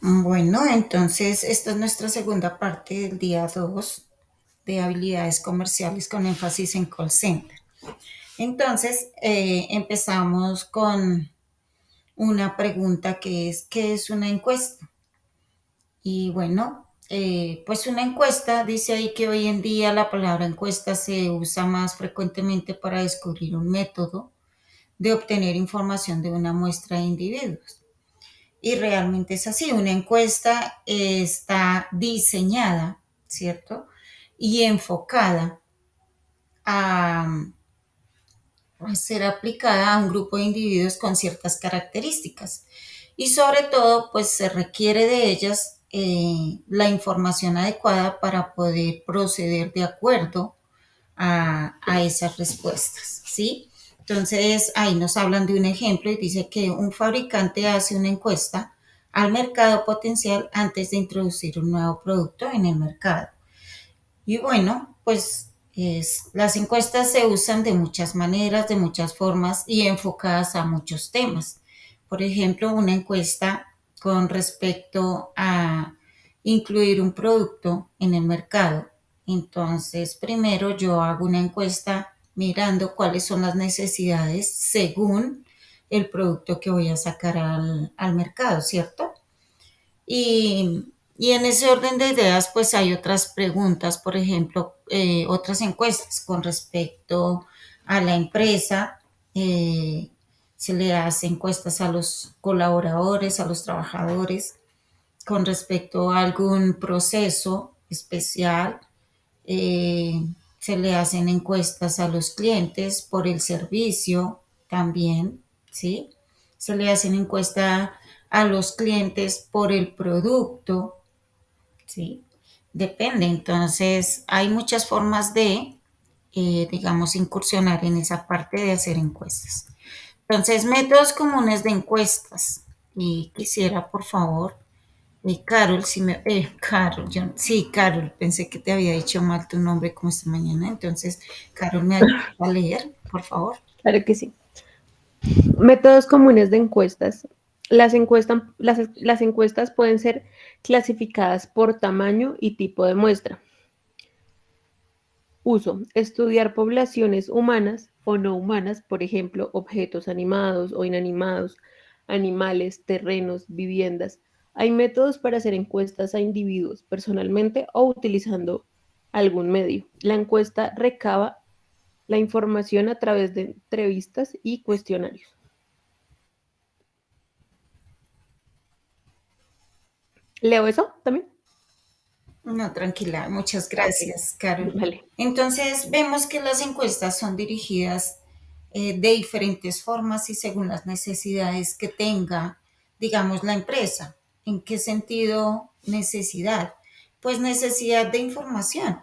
Bueno, entonces esta es nuestra segunda parte del día 2 de habilidades comerciales con énfasis en call center. Entonces, empezamos con una pregunta que es, ¿qué es una encuesta? Y bueno, pues una encuesta dice ahí que hoy en día la palabra encuesta se usa más frecuentemente para descubrir un método de obtener información de una muestra de individuos. Y realmente es así, una encuesta está diseñada, ¿cierto? Y enfocada a, a ser aplicada a un grupo de individuos con ciertas características. Y sobre todo, pues se requiere de ellas la información adecuada para poder proceder de acuerdo a esas respuestas, ¿sí? Entonces, ahí nos hablan de un ejemplo y dice que un fabricante hace una encuesta al mercado potencial antes de introducir un nuevo producto en el mercado. Y bueno, pues las encuestas se usan de muchas maneras, de muchas formas y enfocadas a muchos temas. Por ejemplo, una encuesta con respecto a incluir un producto en el mercado. Entonces, primero yo hago una encuesta mirando cuáles son las necesidades según el producto que voy a sacar al mercado, ¿cierto? Y en ese orden de ideas, pues hay otras preguntas, por ejemplo, otras encuestas con respecto a la empresa. eh, Se le hace encuestas a los colaboradores, a los trabajadores, con respecto a algún proceso especial. eh, Se le hacen encuestas a los clientes por el servicio también, ¿sí? Se le hacen encuestas a los clientes por el producto, ¿sí? Depende, entonces hay muchas formas de, digamos, incursionar en esa parte de hacer encuestas. Entonces, métodos comunes de encuestas. Y quisiera, por favor, Carol, si me, Carol, yo, sí, Carol, pensé que te había dicho mal tu nombre como esta mañana, entonces, Carol, ¿me ayuda a leer, por favor? Claro que sí. Métodos comunes de encuestas. Las encuestas pueden ser clasificadas por tamaño y tipo de muestra. Uso. Estudiar poblaciones humanas o no humanas, por ejemplo, objetos animados o inanimados, animales, terrenos, viviendas. Hay métodos para hacer encuestas a individuos personalmente o utilizando algún medio. La encuesta recaba la información a través de entrevistas y cuestionarios. ¿Leo eso también? No, tranquila, muchas Ah, ok, gracias, Carol. vale. Entonces, vemos que las encuestas son dirigidas de diferentes formas y según las necesidades que tenga, digamos, la empresa. ¿En qué sentido necesidad? Pues necesidad de información,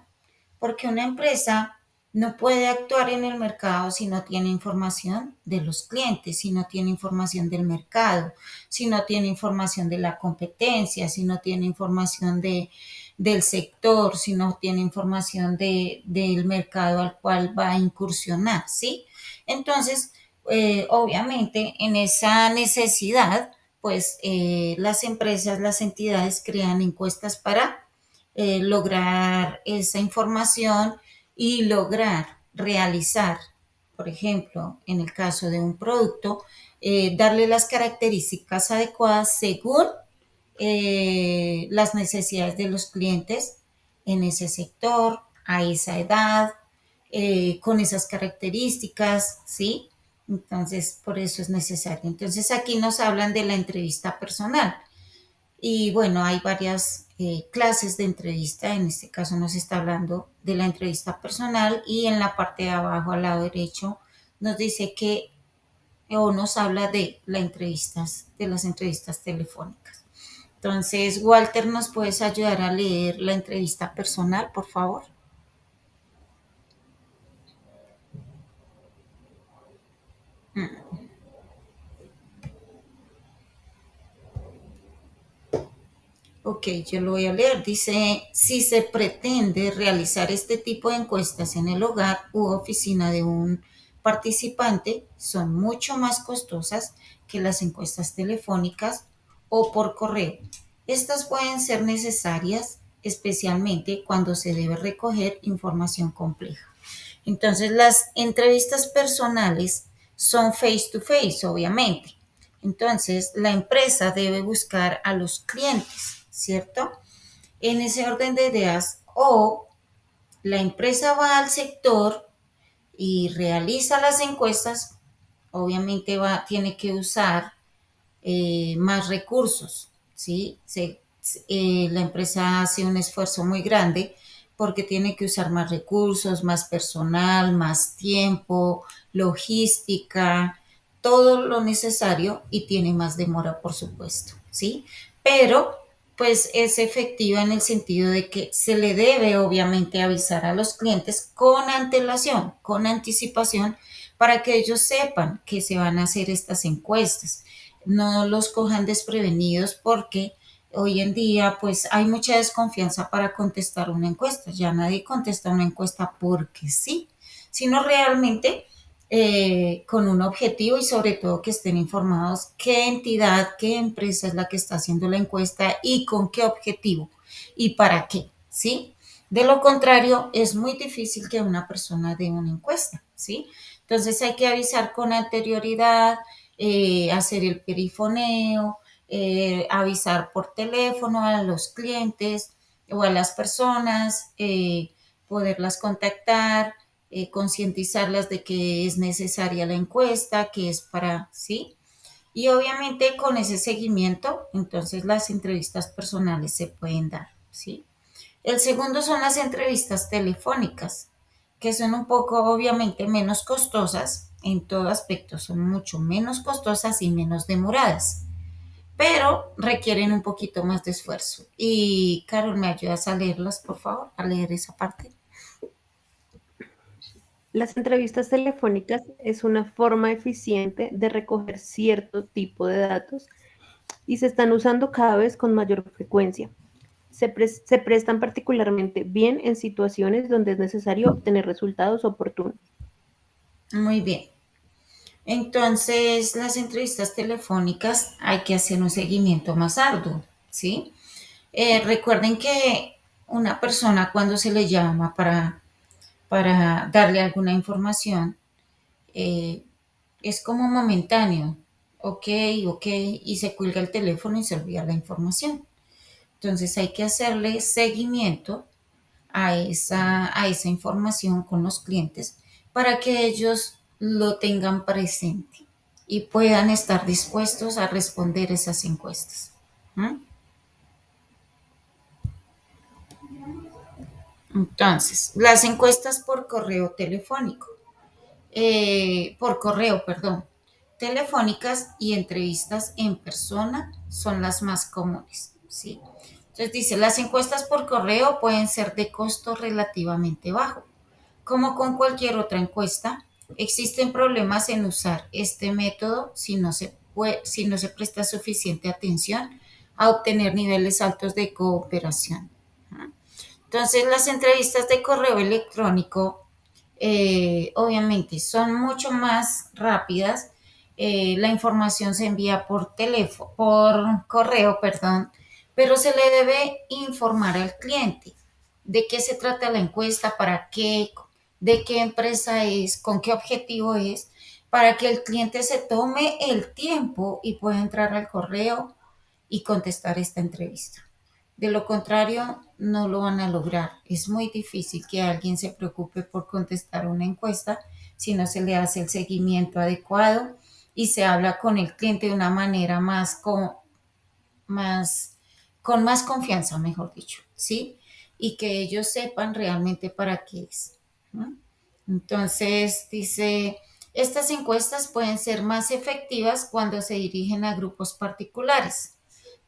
porque una empresa no puede actuar en el mercado si no tiene información de los clientes, si no tiene información del mercado, si no tiene información de la competencia, si no tiene información del sector, si no tiene información del mercado al cual va a incursionar, ¿sí? Entonces, obviamente, en esa necesidad, pues las empresas, las entidades crean encuestas para lograr esa información y lograr realizar, por ejemplo, en el caso de un producto, darle las características adecuadas según las necesidades de los clientes en ese sector, a esa edad, con esas características, ¿sí? Entonces, por eso es necesario. Entonces, aquí nos hablan de la entrevista personal. Y bueno, hay varias clases de entrevista. En este caso nos está hablando de la entrevista personal y en la parte de abajo, al lado derecho, nos dice que o nos habla de las entrevistas telefónicas. Entonces, Walter, ¿nos puedes ayudar a leer la entrevista personal, por favor? Ok, yo lo voy a leer. Dice, si se pretende realizar este tipo de encuestas en el hogar u oficina de un participante, son mucho más costosas que las encuestas telefónicas o por correo. Estas pueden ser necesarias especialmente cuando se debe recoger información compleja. Entonces, las entrevistas personales son face to face, obviamente. Entonces, la empresa debe buscar a los clientes, ¿cierto? En ese orden de ideas, o la empresa va al sector y realiza las encuestas, obviamente tiene que usar más recursos, ¿sí? La empresa hace un esfuerzo muy grande porque tiene que usar más recursos, más personal, más tiempo, logística, todo lo necesario y tiene más demora, por supuesto, ¿sí? Pero pues es efectiva en el sentido de que se le debe obviamente avisar a los clientes con antelación, con anticipación, para que ellos sepan que se van a hacer estas encuestas, no los cojan desprevenidos porque hoy en día pues hay mucha desconfianza para contestar una encuesta. Ya nadie contesta una encuesta porque sí, sino realmente con un objetivo y sobre todo que estén informados qué entidad, qué empresa es la que está haciendo la encuesta y con qué objetivo y para qué, ¿sí? De lo contrario, es muy difícil que una persona dé una encuesta, ¿sí? Entonces hay que avisar con anterioridad, hacer el perifoneo, avisar por teléfono a los clientes o a las personas, poderlas contactar, concientizarlas de que es necesaria la encuesta, que es para, ¿sí? Y obviamente con ese seguimiento, entonces las entrevistas personales se pueden dar, ¿sí? El segundo son las entrevistas telefónicas, que son un poco obviamente menos costosas, en todo aspecto son mucho menos costosas y menos demoradas, pero requieren un poquito más de esfuerzo. Y Carol, ¿me ayudas a leerlas, por favor? A leer esa parte. Las entrevistas telefónicas es una forma eficiente de recoger cierto tipo de datos y se están usando cada vez con mayor frecuencia. Se prestan particularmente bien en situaciones donde es necesario obtener resultados oportunos. Muy bien. Entonces, las entrevistas telefónicas hay que hacer un seguimiento más arduo, ¿sí? Recuerden que una persona cuando se le llama para darle alguna información, eh, es como momentáneo, ok, ok, y se cuelga el teléfono y se olvida la información. Entonces hay que hacerle seguimiento a esa información con los clientes para que ellos lo tengan presente y puedan estar dispuestos a responder esas encuestas. ¿Mm? Entonces, las encuestas por correo telefónico, por correo, perdón, telefónicas y entrevistas en persona son las más comunes, ¿sí? Entonces dice, las encuestas por correo pueden ser de costo relativamente bajo. Como con cualquier otra encuesta, existen problemas en usar este método si no se presta suficiente atención a obtener niveles altos de cooperación. Entonces, las entrevistas de correo electrónico obviamente son mucho más rápidas. La información se envía por teléfono, por correo, perdón, pero se le debe informar al cliente de qué se trata la encuesta, para qué, de qué empresa es, con qué objetivo es, para que el cliente se tome el tiempo y pueda entrar al correo y contestar esta entrevista. De lo contrario, no lo van a lograr. Es muy difícil que alguien se preocupe por contestar una encuesta si no se le hace el seguimiento adecuado y se habla con el cliente de una manera más, con más confianza, mejor dicho, ¿sí? Y que ellos sepan realmente para qué es. ¿No? Entonces, dice, estas encuestas pueden ser más efectivas cuando se dirigen a grupos particulares,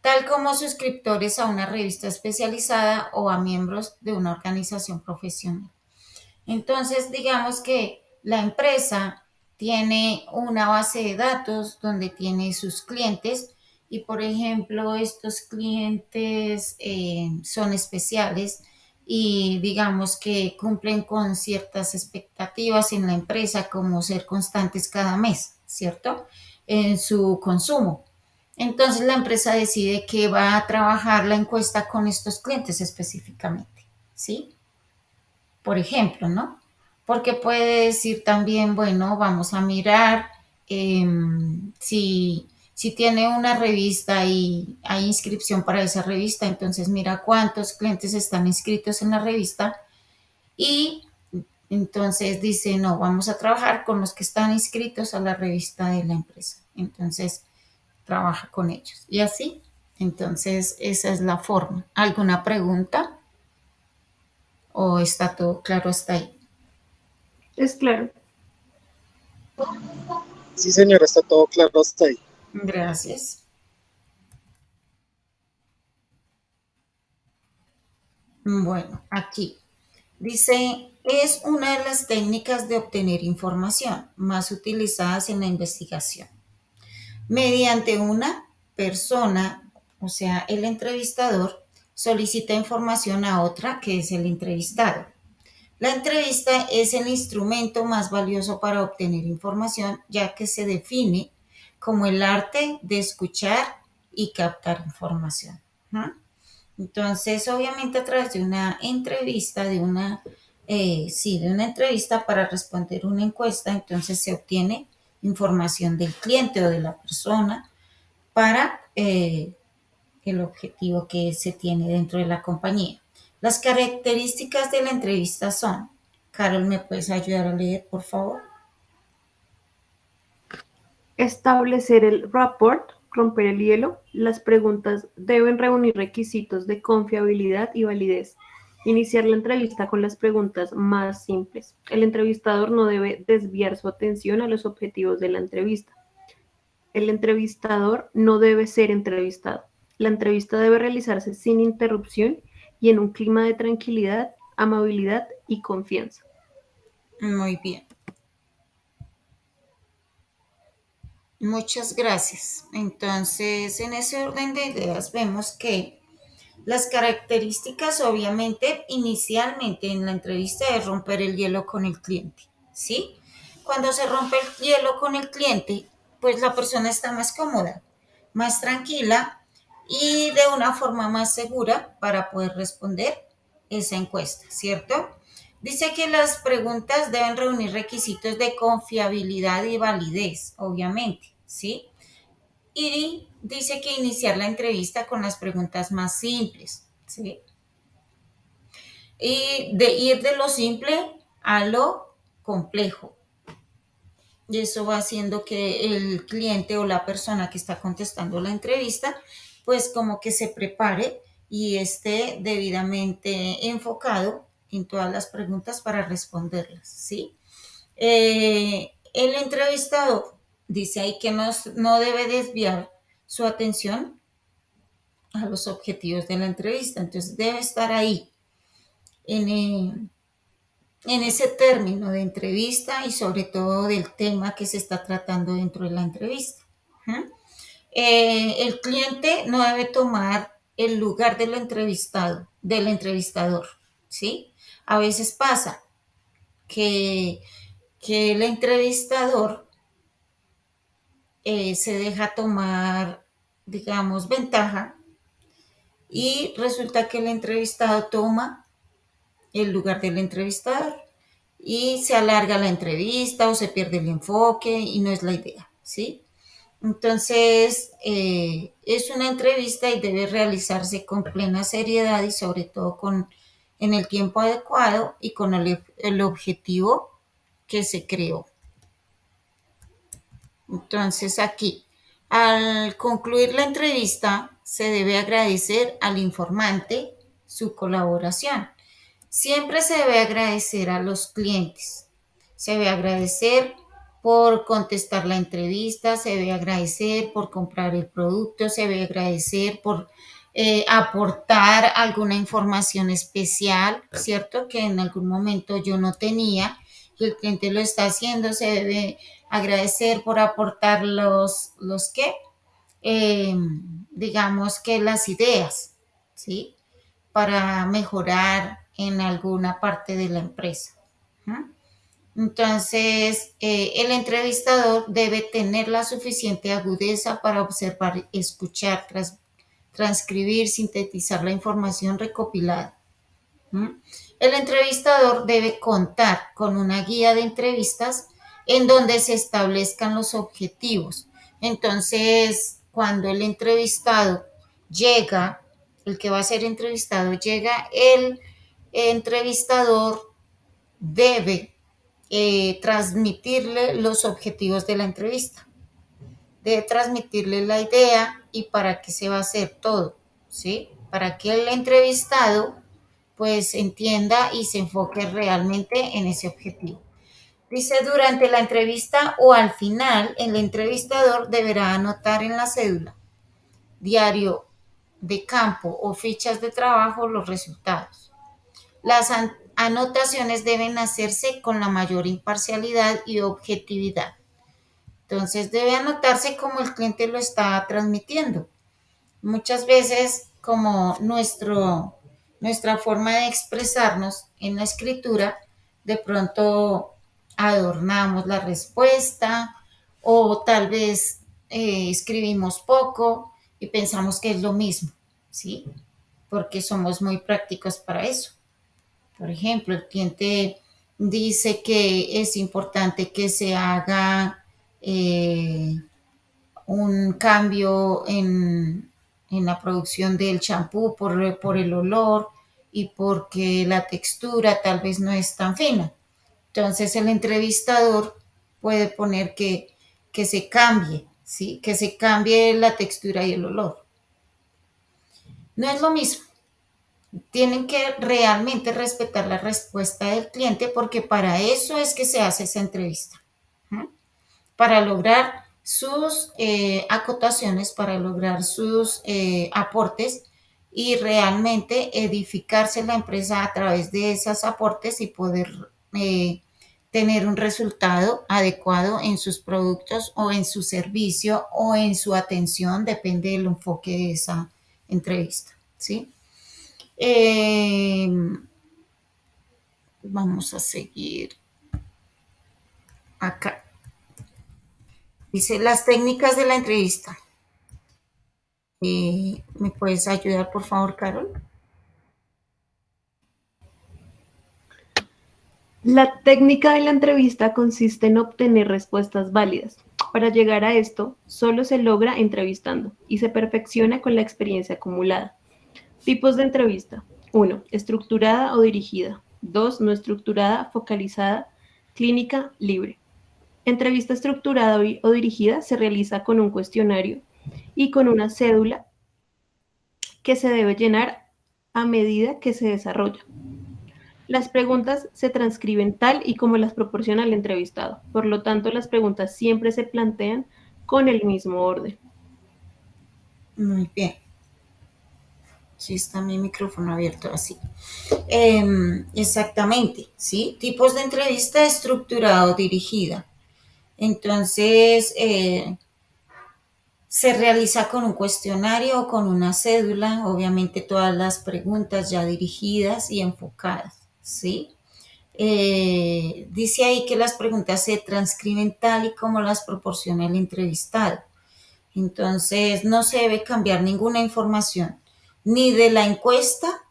tal como suscriptores a una revista especializada o a miembros de una organización profesional. Entonces, digamos que la empresa tiene una base de datos donde tiene sus clientes y, por ejemplo, estos clientes son especiales y digamos que cumplen con ciertas expectativas en la empresa, como ser constantes cada mes, ¿cierto? En su consumo. Entonces la empresa decide que va a trabajar la encuesta con estos clientes específicamente, ¿sí? Por ejemplo, ¿no? Porque puede decir también, bueno, vamos a mirar si tiene una revista y hay inscripción para esa revista, entonces mira cuántos clientes están inscritos en la revista y entonces dice, no, vamos a trabajar con los que están inscritos a la revista de la empresa. Entonces trabaja con ellos. Y así, entonces esa es la forma. ¿Alguna pregunta? ¿O está todo claro hasta ahí? Es claro. Sí, señora, está todo claro hasta ahí. Gracias. Bueno, aquí dice, es una de las técnicas de obtener información más utilizadas en la investigación. Mediante una persona, o sea, el entrevistador, solicita información a otra que es el entrevistado. La entrevista es el instrumento más valioso para obtener información, ya que se define como el arte de escuchar y captar información. ¿Mm? Entonces, obviamente a través de una entrevista, de una entrevista para responder una encuesta, entonces se obtiene información del cliente o de la persona para el objetivo que se tiene dentro de la compañía. Las características de la entrevista son, Carol, ¿me puedes ayudar a leer, por favor? Establecer el rapport, romper el hielo. Las preguntas deben reunir requisitos de confiabilidad y validez. Iniciar la entrevista con las preguntas más simples. El entrevistador no debe desviar su atención a los objetivos de la entrevista. El entrevistador no debe ser entrevistado. La entrevista debe realizarse sin interrupción y en un clima de tranquilidad, amabilidad y confianza. Muy bien. Muchas gracias. Entonces, en ese orden de ideas vemos que las características, obviamente, inicialmente en la entrevista es romper el hielo con el cliente, ¿sí? Cuando se rompe el hielo con el cliente, pues la persona está más cómoda, más tranquila y de una forma más segura para poder responder esa encuesta, ¿cierto? Dice que las preguntas deben reunir requisitos de confiabilidad y validez, obviamente, ¿sí? Y dice que iniciar la entrevista con las preguntas más simples, ¿sí? Y de ir de lo simple a lo complejo. Y eso va haciendo que el cliente o la persona que está contestando la entrevista, pues como que se prepare y esté debidamente enfocado en todas las preguntas para responderlas, ¿sí? El entrevistador dice ahí que no debe desviar su atención a los objetivos de la entrevista. Entonces debe estar ahí, en, en ese término de entrevista y sobre todo del tema que se está tratando dentro de la entrevista. ¿Uh? El cliente no debe tomar el lugar del entrevistado, del entrevistador, ¿sí? A veces pasa que, que el entrevistador se deja tomar, digamos, ventaja y resulta que el entrevistado toma el lugar del entrevistador y se alarga la entrevista o se pierde el enfoque y no es la idea, ¿sí? Entonces, es una entrevista y debe realizarse con plena seriedad y sobre todo en el tiempo adecuado y con el objetivo que se creó. Entonces, aquí, al concluir la entrevista, se debe agradecer al informante su colaboración. Siempre se debe agradecer a los clientes. Se debe agradecer por contestar la entrevista, se debe agradecer por comprar el producto, se debe agradecer por aportar alguna información especial, ¿cierto? Que en algún momento yo no tenía y el cliente lo está haciendo, se debe agradecer por aportar los que, eh, digamos que las ideas, ¿sí? Para mejorar en alguna parte de la empresa. ¿Mm? Entonces, el entrevistador debe tener la suficiente agudeza para observar, escuchar, transcribir, sintetizar la información recopilada. ¿Mm? El entrevistador debe contar con una guía de entrevistas en donde se establezcan los objetivos. Entonces, cuando el entrevistado llega, el que va a ser entrevistado llega, el entrevistador debe transmitirle los objetivos de la entrevista, debe transmitirle la idea y para qué se va a hacer todo, ¿sí? Para que el entrevistado pues entienda y se enfoque realmente en ese objetivo. Dice, durante la entrevista o al final, el entrevistador deberá anotar en la cédula, diario de campo o fichas de trabajo los resultados. Las anotaciones deben hacerse con la mayor imparcialidad y objetividad. Entonces debe anotarse como el cliente lo está transmitiendo. Muchas veces como nuestra forma de expresarnos en la escritura, de pronto adornamos la respuesta o tal vez escribimos poco y pensamos que es lo mismo, ¿sí? Porque somos muy prácticos para eso. Por ejemplo, el cliente dice que es importante que se haga un cambio en la producción del champú por el olor y porque la textura tal vez no es tan fina. Entonces el entrevistador puede poner que se cambie, ¿sí? Que se cambie la textura y el olor. No es lo mismo. Tienen que realmente respetar la respuesta del cliente porque para eso es que se hace esa entrevista. ¿Mm? Para lograr sus acotaciones, para lograr sus aportes y realmente edificarse la empresa a través de esos aportes y poder tener un resultado adecuado en sus productos o en su servicio o en su atención, depende del enfoque de esa entrevista, ¿sí? Eh, Vamos a seguir acá. Dice las técnicas de la entrevista. ¿Me puedes ayudar, por favor, Carol? La técnica de la entrevista consiste en obtener respuestas válidas. Para llegar a esto, solo se logra entrevistando y se perfecciona con la experiencia acumulada. Tipos de entrevista. 1. Estructurada o dirigida. 2. No estructurada, focalizada, clínica, libre. Entrevista estructurada o dirigida se realiza con un cuestionario y con una cédula que se debe llenar a medida que se desarrolla. Las preguntas se transcriben tal y como las proporciona el entrevistado. Por lo tanto, las preguntas siempre se plantean con el mismo orden. Muy bien. Sí, está mi micrófono abierto así. Exactamente, ¿sí? Tipos de entrevista estructurada o dirigida. Entonces, se realiza con un cuestionario o con una cédula, obviamente todas las preguntas ya dirigidas y enfocadas, ¿sí? Dice ahí que las preguntas se transcriben tal y como las proporciona el entrevistado. Entonces, no se debe cambiar ninguna información, ni de la encuesta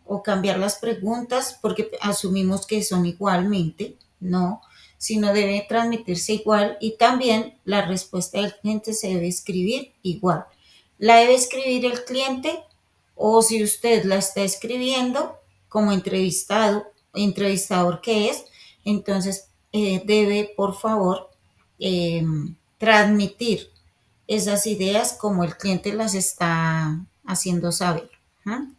o cambiar las preguntas porque asumimos que son igualmente, no, sino debe transmitirse igual y también la respuesta del cliente se debe escribir igual. La debe escribir el cliente o si usted la está escribiendo como entrevistador que es, entonces debe por favor eh, transmitir esas ideas como el cliente las está haciendo saber. ¿Mm?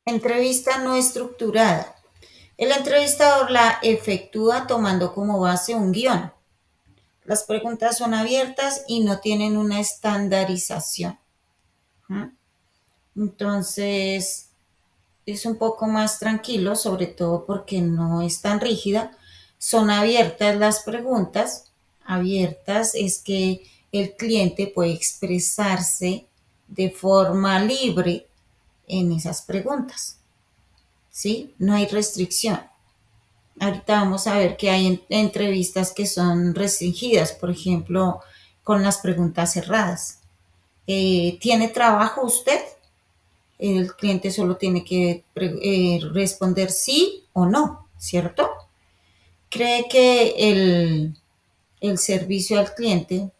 Entrevista no estructurada. El entrevistador la efectúa tomando como base un guión. Las preguntas son abiertas y no tienen una estandarización. ¿Mm? Entonces, es un poco más tranquilo, sobre todo porque no es tan rígida. Son abiertas las preguntas. Abiertas es que el cliente puede expresarse de forma libre en esas preguntas. ¿sí? No hay restricción. Ahorita vamos a ver que hay entrevistas que son restringidas, por ejemplo, con las preguntas cerradas. ¿Tiene trabajo usted? El cliente solo tiene que responder sí o no, ¿cierto? ¿Cree que el servicio al cliente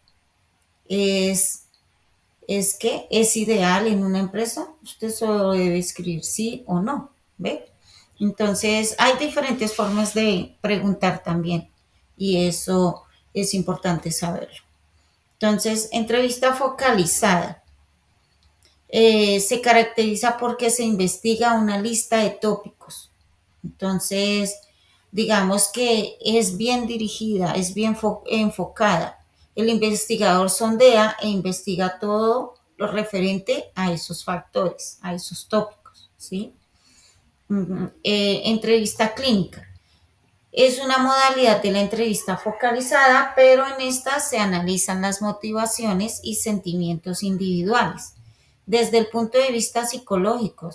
es, es ideal en una empresa? Usted solo debe escribir sí o no, ¿ve? Entonces, hay diferentes formas de preguntar también y eso es importante saberlo. Entonces, entrevista focalizada. Se caracteriza porque se investiga una lista de tópicos. Entonces, digamos que es bien dirigida, es bien enfocada. El investigador sondea e investiga todo lo referente a esos factores, a esos tópicos, ¿sí? Entrevista clínica. Es una modalidad de la entrevista focalizada, pero en esta se analizan las motivaciones y sentimientos individuales desde el punto de vista psicológico.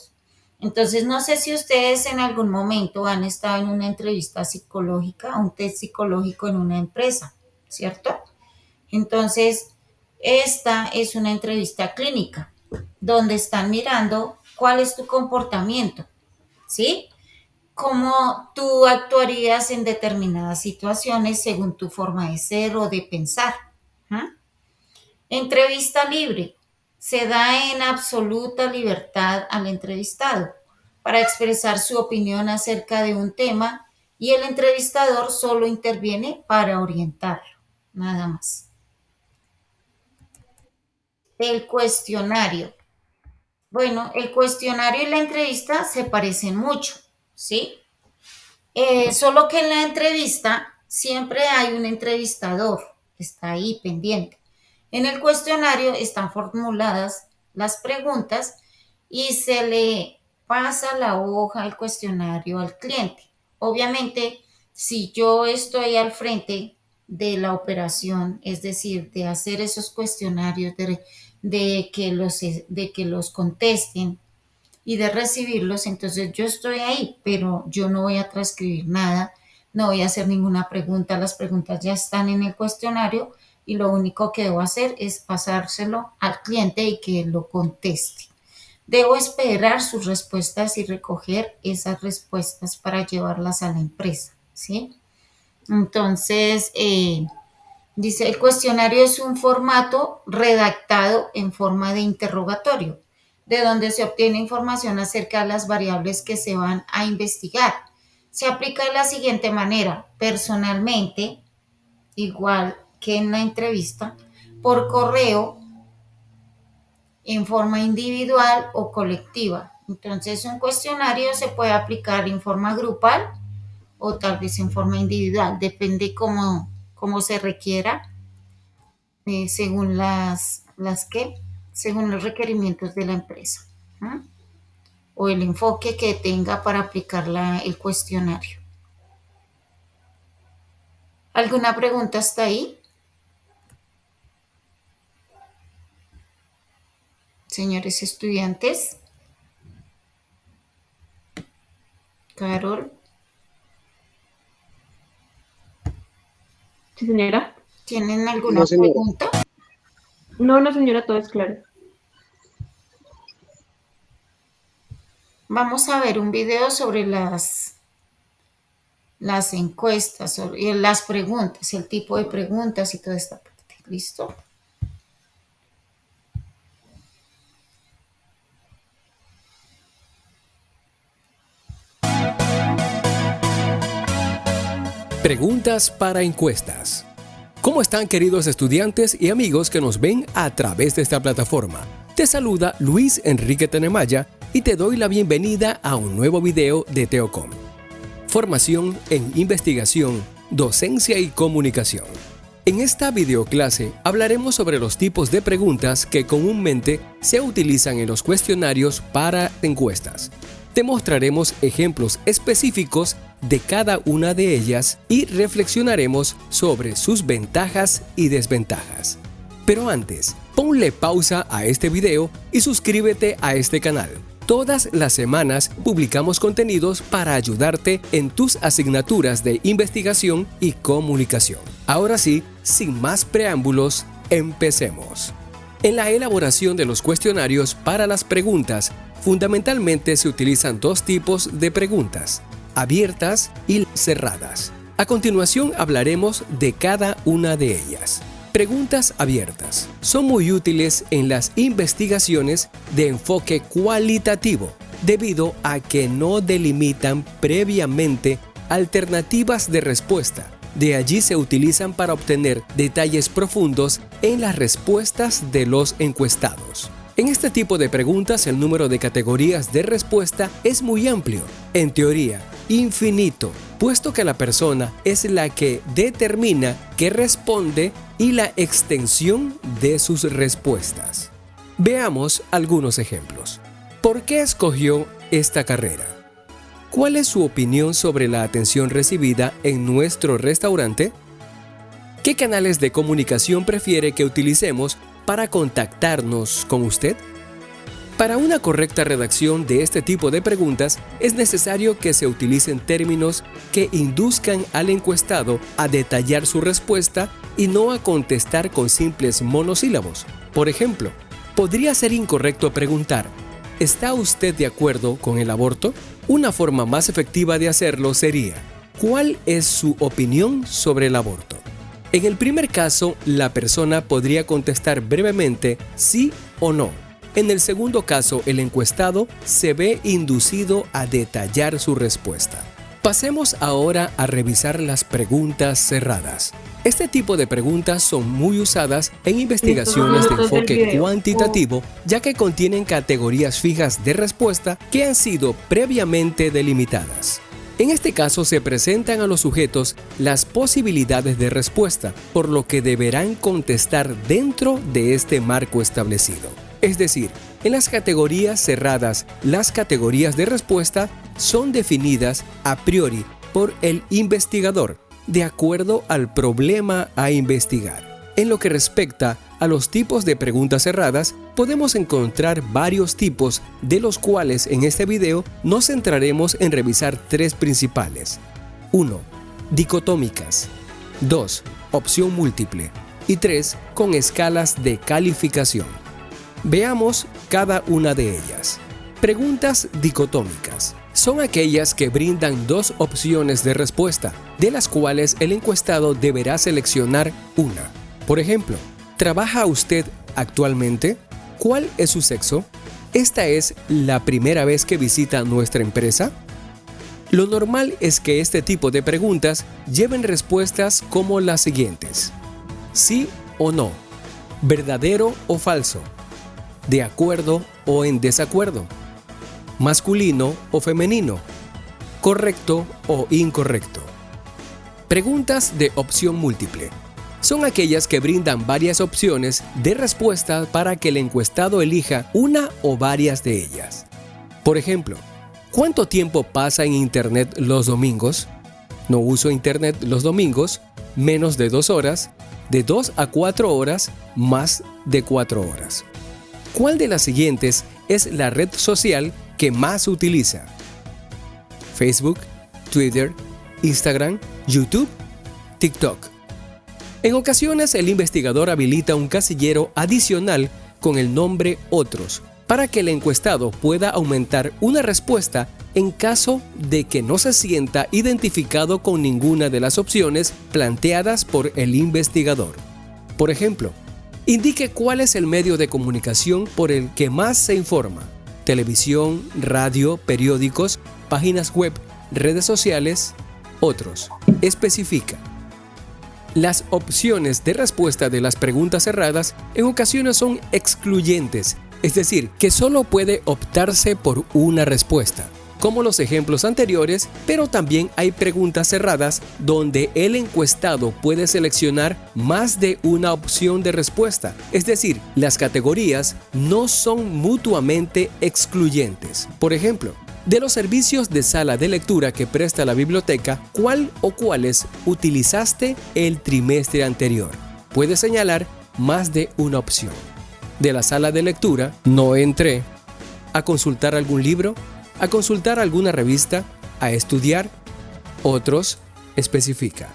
Entonces, no sé si ustedes en algún momento han estado en una entrevista psicológica, un test psicológico en una empresa, ¿cierto? Entonces, esta es una entrevista clínica donde están mirando cuál es tu comportamiento, ¿sí? Cómo tú actuarías en determinadas situaciones según tu forma de ser o de pensar. ¿Ah? Entrevista libre. Se da en absoluta libertad al entrevistado para expresar su opinión acerca de un tema y el entrevistador solo interviene para orientarlo, nada más. El cuestionario. Bueno, el cuestionario y la entrevista se parecen mucho, ¿sí? Solo que en la entrevista siempre hay un entrevistador que está ahí pendiente. En el cuestionario están formuladas las preguntas y se le pasa la hoja del cuestionario al cliente. Obviamente, si yo estoy al frente de la operación, es decir, de hacer esos cuestionarios, de que los contesten, y de recibirlos, entonces yo estoy ahí, pero yo no voy a transcribir nada, no voy a hacer ninguna pregunta, las preguntas ya están en el cuestionario y lo único que debo hacer es pasárselo al cliente y que lo conteste. Debo esperar sus respuestas y recoger esas respuestas para llevarlas a la empresa, ¿sí? Entonces, dice, el cuestionario es un formato redactado en forma de interrogatorio, de donde se obtiene información acerca de las variables que se van a investigar. Se aplica de la siguiente manera, personalmente, igual que en la entrevista, por correo, en forma individual o colectiva. Entonces, un cuestionario se puede aplicar en forma grupal o tal vez en forma individual, depende cómo se requiera según según los requerimientos de la empresa, ¿eh? O el enfoque que tenga para aplicar el cuestionario. ¿Alguna pregunta hasta ahí? Señores estudiantes. Carol. Sí, señora. ¿Tienen alguna pregunta? No, señora, todo es claro. Vamos a ver un video sobre las encuestas, sobre las preguntas, el tipo de preguntas y toda esta parte. ¿Listo? Preguntas para encuestas. ¿Cómo están, queridos estudiantes y amigos que nos ven a través de esta plataforma? Te saluda Luis Enrique Tenemaya y te doy la bienvenida a un nuevo video de Teocom. Formación en investigación, docencia y comunicación. En esta videoclase hablaremos sobre los tipos de preguntas que comúnmente se utilizan en los cuestionarios para encuestas. Te mostraremos ejemplos específicos de cada una de ellas y reflexionaremos sobre sus ventajas y desventajas. Pero antes, ponle pausa a este video y suscríbete a este canal Todas las semanas publicamos contenidos para ayudarte en tus asignaturas de investigación y comunicación. Ahora sí, sin más preámbulos, empecemos. En la elaboración de los cuestionarios para las preguntas, fundamentalmente se utilizan dos tipos de preguntas: abiertas y cerradas. A continuación hablaremos de cada una de ellas. Preguntas abiertas son muy útiles en las investigaciones de enfoque cualitativo, debido a que no delimitan previamente alternativas de respuesta. De allí se utilizan para obtener detalles profundos en las respuestas de los encuestados. En este tipo de preguntas, el número de categorías de respuesta es muy amplio, en teoría, infinito, puesto que la persona es la que determina qué responde y la extensión de sus respuestas. Veamos algunos ejemplos. ¿Por qué escogió esta carrera? ¿Cuál es su opinión sobre la atención recibida en nuestro restaurante? ¿Qué canales de comunicación prefiere que utilicemos para contactarnos con usted? Para una correcta redacción de este tipo de preguntas, es necesario que se utilicen términos que induzcan al encuestado a detallar su respuesta y no a contestar con simples monosílabos. Por ejemplo, podría ser incorrecto preguntar: ¿está usted de acuerdo con el aborto? Una forma más efectiva de hacerlo sería: ¿cuál es su opinión sobre el aborto? En el primer caso, la persona podría contestar brevemente sí o no. En el segundo caso, el encuestado se ve inducido a detallar su respuesta. Pasemos ahora a revisar las preguntas cerradas. Este tipo de preguntas son muy usadas en investigaciones de enfoque cuantitativo, ya que contienen categorías fijas de respuesta que han sido previamente delimitadas. En este caso se presentan a los sujetos las posibilidades de respuesta, por lo que deberán contestar dentro de este marco establecido. Es decir, en las categorías cerradas, las categorías de respuesta son definidas a priori por el investigador, de acuerdo al problema a investigar. En lo que respecta a los tipos de preguntas cerradas, podemos encontrar varios tipos, de los cuales en este video nos centraremos en revisar tres principales. 1. Dicotómicas. 2. Opción múltiple. Y 3. Con escalas de calificación. Veamos cada una de ellas. Preguntas dicotómicas son aquellas que brindan dos opciones de respuesta, de las cuales el encuestado deberá seleccionar una. Por ejemplo, ¿trabaja usted actualmente? ¿Cuál es su sexo? ¿Esta es la primera vez que visita nuestra empresa? Lo normal es que este tipo de preguntas lleven respuestas como las siguientes: sí o no, verdadero o falso, de acuerdo o en desacuerdo, masculino o femenino, correcto o incorrecto. Preguntas de opción múltiple son aquellas que brindan varias opciones de respuesta para que el encuestado elija una o varias de ellas. Por ejemplo, ¿cuánto tiempo pasa en Internet los domingos? No uso Internet los domingos, menos de 2 horas, de 2 a 4 horas, más de 4 horas. ¿Cuál de las siguientes es la red social que más utiliza? Facebook, Twitter, Instagram, YouTube, TikTok. En ocasiones, el investigador habilita un casillero adicional con el nombre Otros, para que el encuestado pueda aumentar una respuesta en caso de que no se sienta identificado con ninguna de las opciones planteadas por el investigador. Por ejemplo, indique cuál es el medio de comunicación por el que más se informa: televisión, radio, periódicos, páginas web, redes sociales, otros. Especifica. Las opciones de respuesta de las preguntas cerradas en ocasiones son excluyentes, es decir, que solo puede optarse por una respuesta, como los ejemplos anteriores, pero también hay preguntas cerradas donde el encuestado puede seleccionar más de una opción de respuesta, es decir, las categorías no son mutuamente excluyentes. Por ejemplo, de los servicios de sala de lectura que presta la biblioteca, ¿cuál o cuáles utilizaste el trimestre anterior? Puedes señalar más de una opción. De la sala de lectura, no entré. ¿A consultar algún libro? ¿A consultar alguna revista? ¿A estudiar? Otros especifica.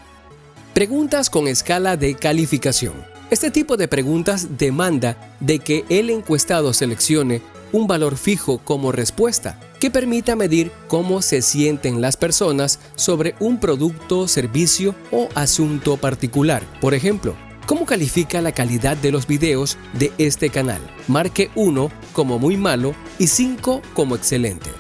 Preguntas con escala de calificación. Este tipo de preguntas demanda de que el encuestado seleccione un valor fijo como respuesta que permita medir cómo se sienten las personas sobre un producto, servicio o asunto particular. Por ejemplo, ¿cómo califica la calidad de los videos de este canal? Marque 1 como muy malo y 5 como excelente.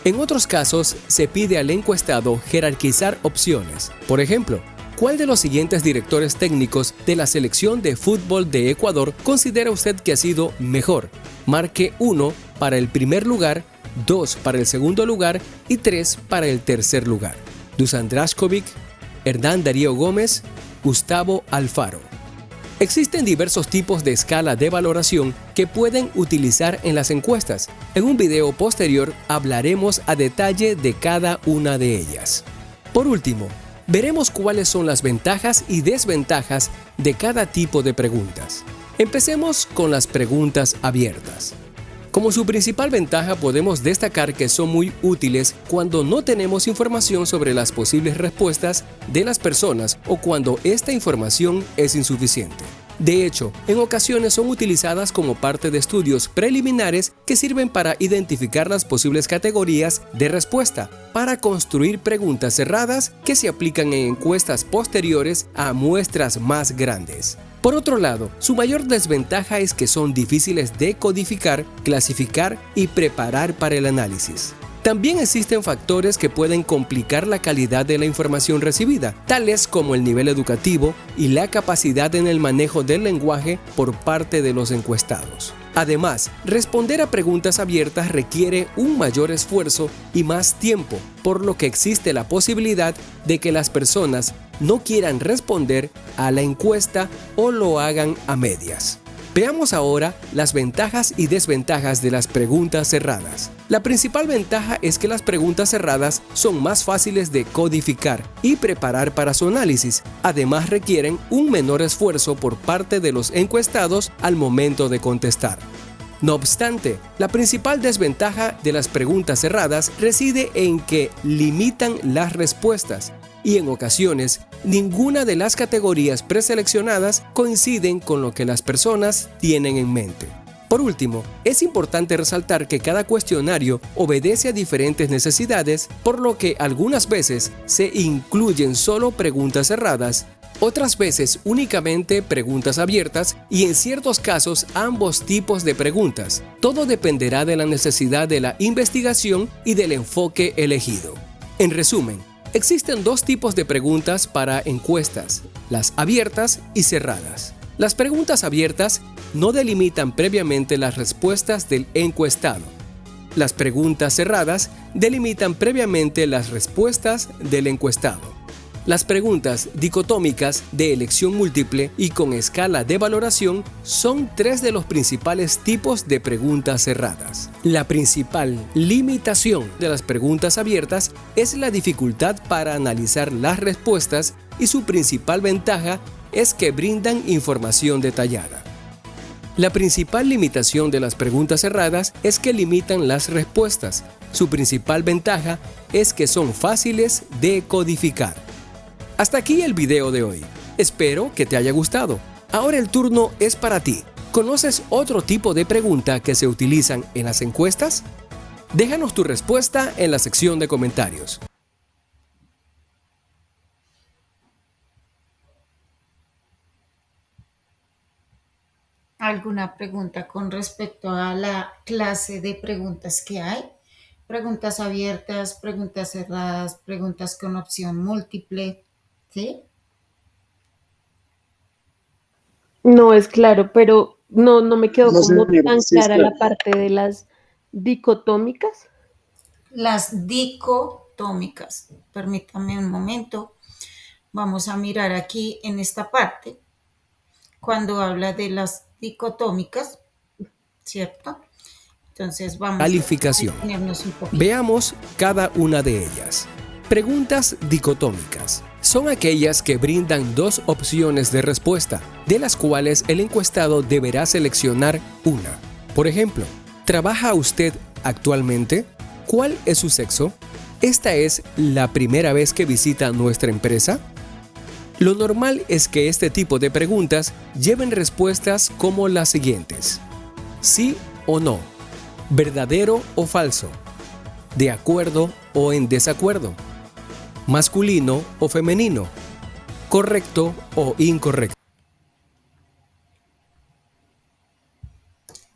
En otros casos, se pide al encuestado jerarquizar opciones. Por ejemplo, ¿cuál de los siguientes directores técnicos de la selección de fútbol de Ecuador considera usted que ha sido mejor? Marque 1 para el primer lugar, 2 para el segundo lugar y 3 para el tercer lugar. Dusan Drašković, Hernán Darío Gómez, Gustavo Alfaro. Existen diversos tipos de escala de valoración que pueden utilizar en las encuestas. En un video posterior hablaremos a detalle de cada una de ellas. Por último, veremos cuáles son las ventajas y desventajas de cada tipo de preguntas. Empecemos con las preguntas abiertas. Como su principal ventaja podemos destacar que son muy útiles cuando no tenemos información sobre las posibles respuestas de las personas o cuando esta información es insuficiente. De hecho, en ocasiones son utilizadas como parte de estudios preliminares que sirven para identificar las posibles categorías de respuesta, para construir preguntas cerradas que se aplican en encuestas posteriores a muestras más grandes. Por otro lado, su mayor desventaja es que son difíciles de codificar, clasificar y preparar para el análisis. También existen factores que pueden complicar la calidad de la información recibida, tales como el nivel educativo y la capacidad en el manejo del lenguaje por parte de los encuestados. Además, responder a preguntas abiertas requiere un mayor esfuerzo y más tiempo, por lo que existe la posibilidad de que las personas no quieran responder a la encuesta o lo hagan a medias. Veamos ahora las ventajas y desventajas de las preguntas cerradas. La principal ventaja es que las preguntas cerradas son más fáciles de codificar y preparar para su análisis. Además, requieren un menor esfuerzo por parte de los encuestados al momento de contestar. No obstante, la principal desventaja de las preguntas cerradas reside en que limitan las respuestas y en ocasiones ninguna de las categorías preseleccionadas coinciden con lo que las personas tienen en mente. Por último, es importante resaltar que cada cuestionario obedece a diferentes necesidades, por lo que algunas veces se incluyen solo preguntas cerradas, otras veces únicamente preguntas abiertas y en ciertos casos ambos tipos de preguntas. Todo dependerá de la necesidad de la investigación y del enfoque elegido. En resumen, existen dos tipos de preguntas para encuestas, las abiertas y cerradas. Las preguntas abiertas no delimitan previamente las respuestas del encuestado. Las preguntas cerradas delimitan previamente las respuestas del encuestado. Las preguntas dicotómicas de elección múltiple y con escala de valoración son tres de los principales tipos de preguntas cerradas. La principal limitación de las preguntas abiertas es la dificultad para analizar las respuestas y su principal ventaja es que brindan información detallada. La principal limitación de las preguntas cerradas es que limitan las respuestas. Su principal ventaja es que son fáciles de codificar. Hasta aquí el video de hoy. Espero que te haya gustado. Ahora el turno es para ti. ¿Conoces otro tipo de pregunta que se utilizan en las encuestas? Déjanos tu respuesta en la sección de comentarios. ¿Alguna pregunta con respecto a la clase de preguntas que hay? Preguntas abiertas, preguntas cerradas, preguntas con opción múltiple, ¿sí? No es claro, pero no me quedó No, como señora, tan sí es clara claro. la parte de las dicotómicas. Las dicotómicas. Permítame un momento. Vamos a mirar aquí en esta parte, cuando habla de las dicotómicas, ¿cierto? Entonces vamos Calificación. a detenernos un poquito. Veamos cada una de ellas. Preguntas dicotómicas. Son aquellas que brindan dos opciones de respuesta, de las cuales el encuestado deberá seleccionar una. Por ejemplo, ¿trabaja usted actualmente? ¿Cuál es su sexo? ¿Esta es la primera vez que visita nuestra empresa? Lo normal es que este tipo de preguntas lleven respuestas como las siguientes: sí o no, verdadero o falso, de acuerdo o en desacuerdo, masculino o femenino, correcto o incorrecto.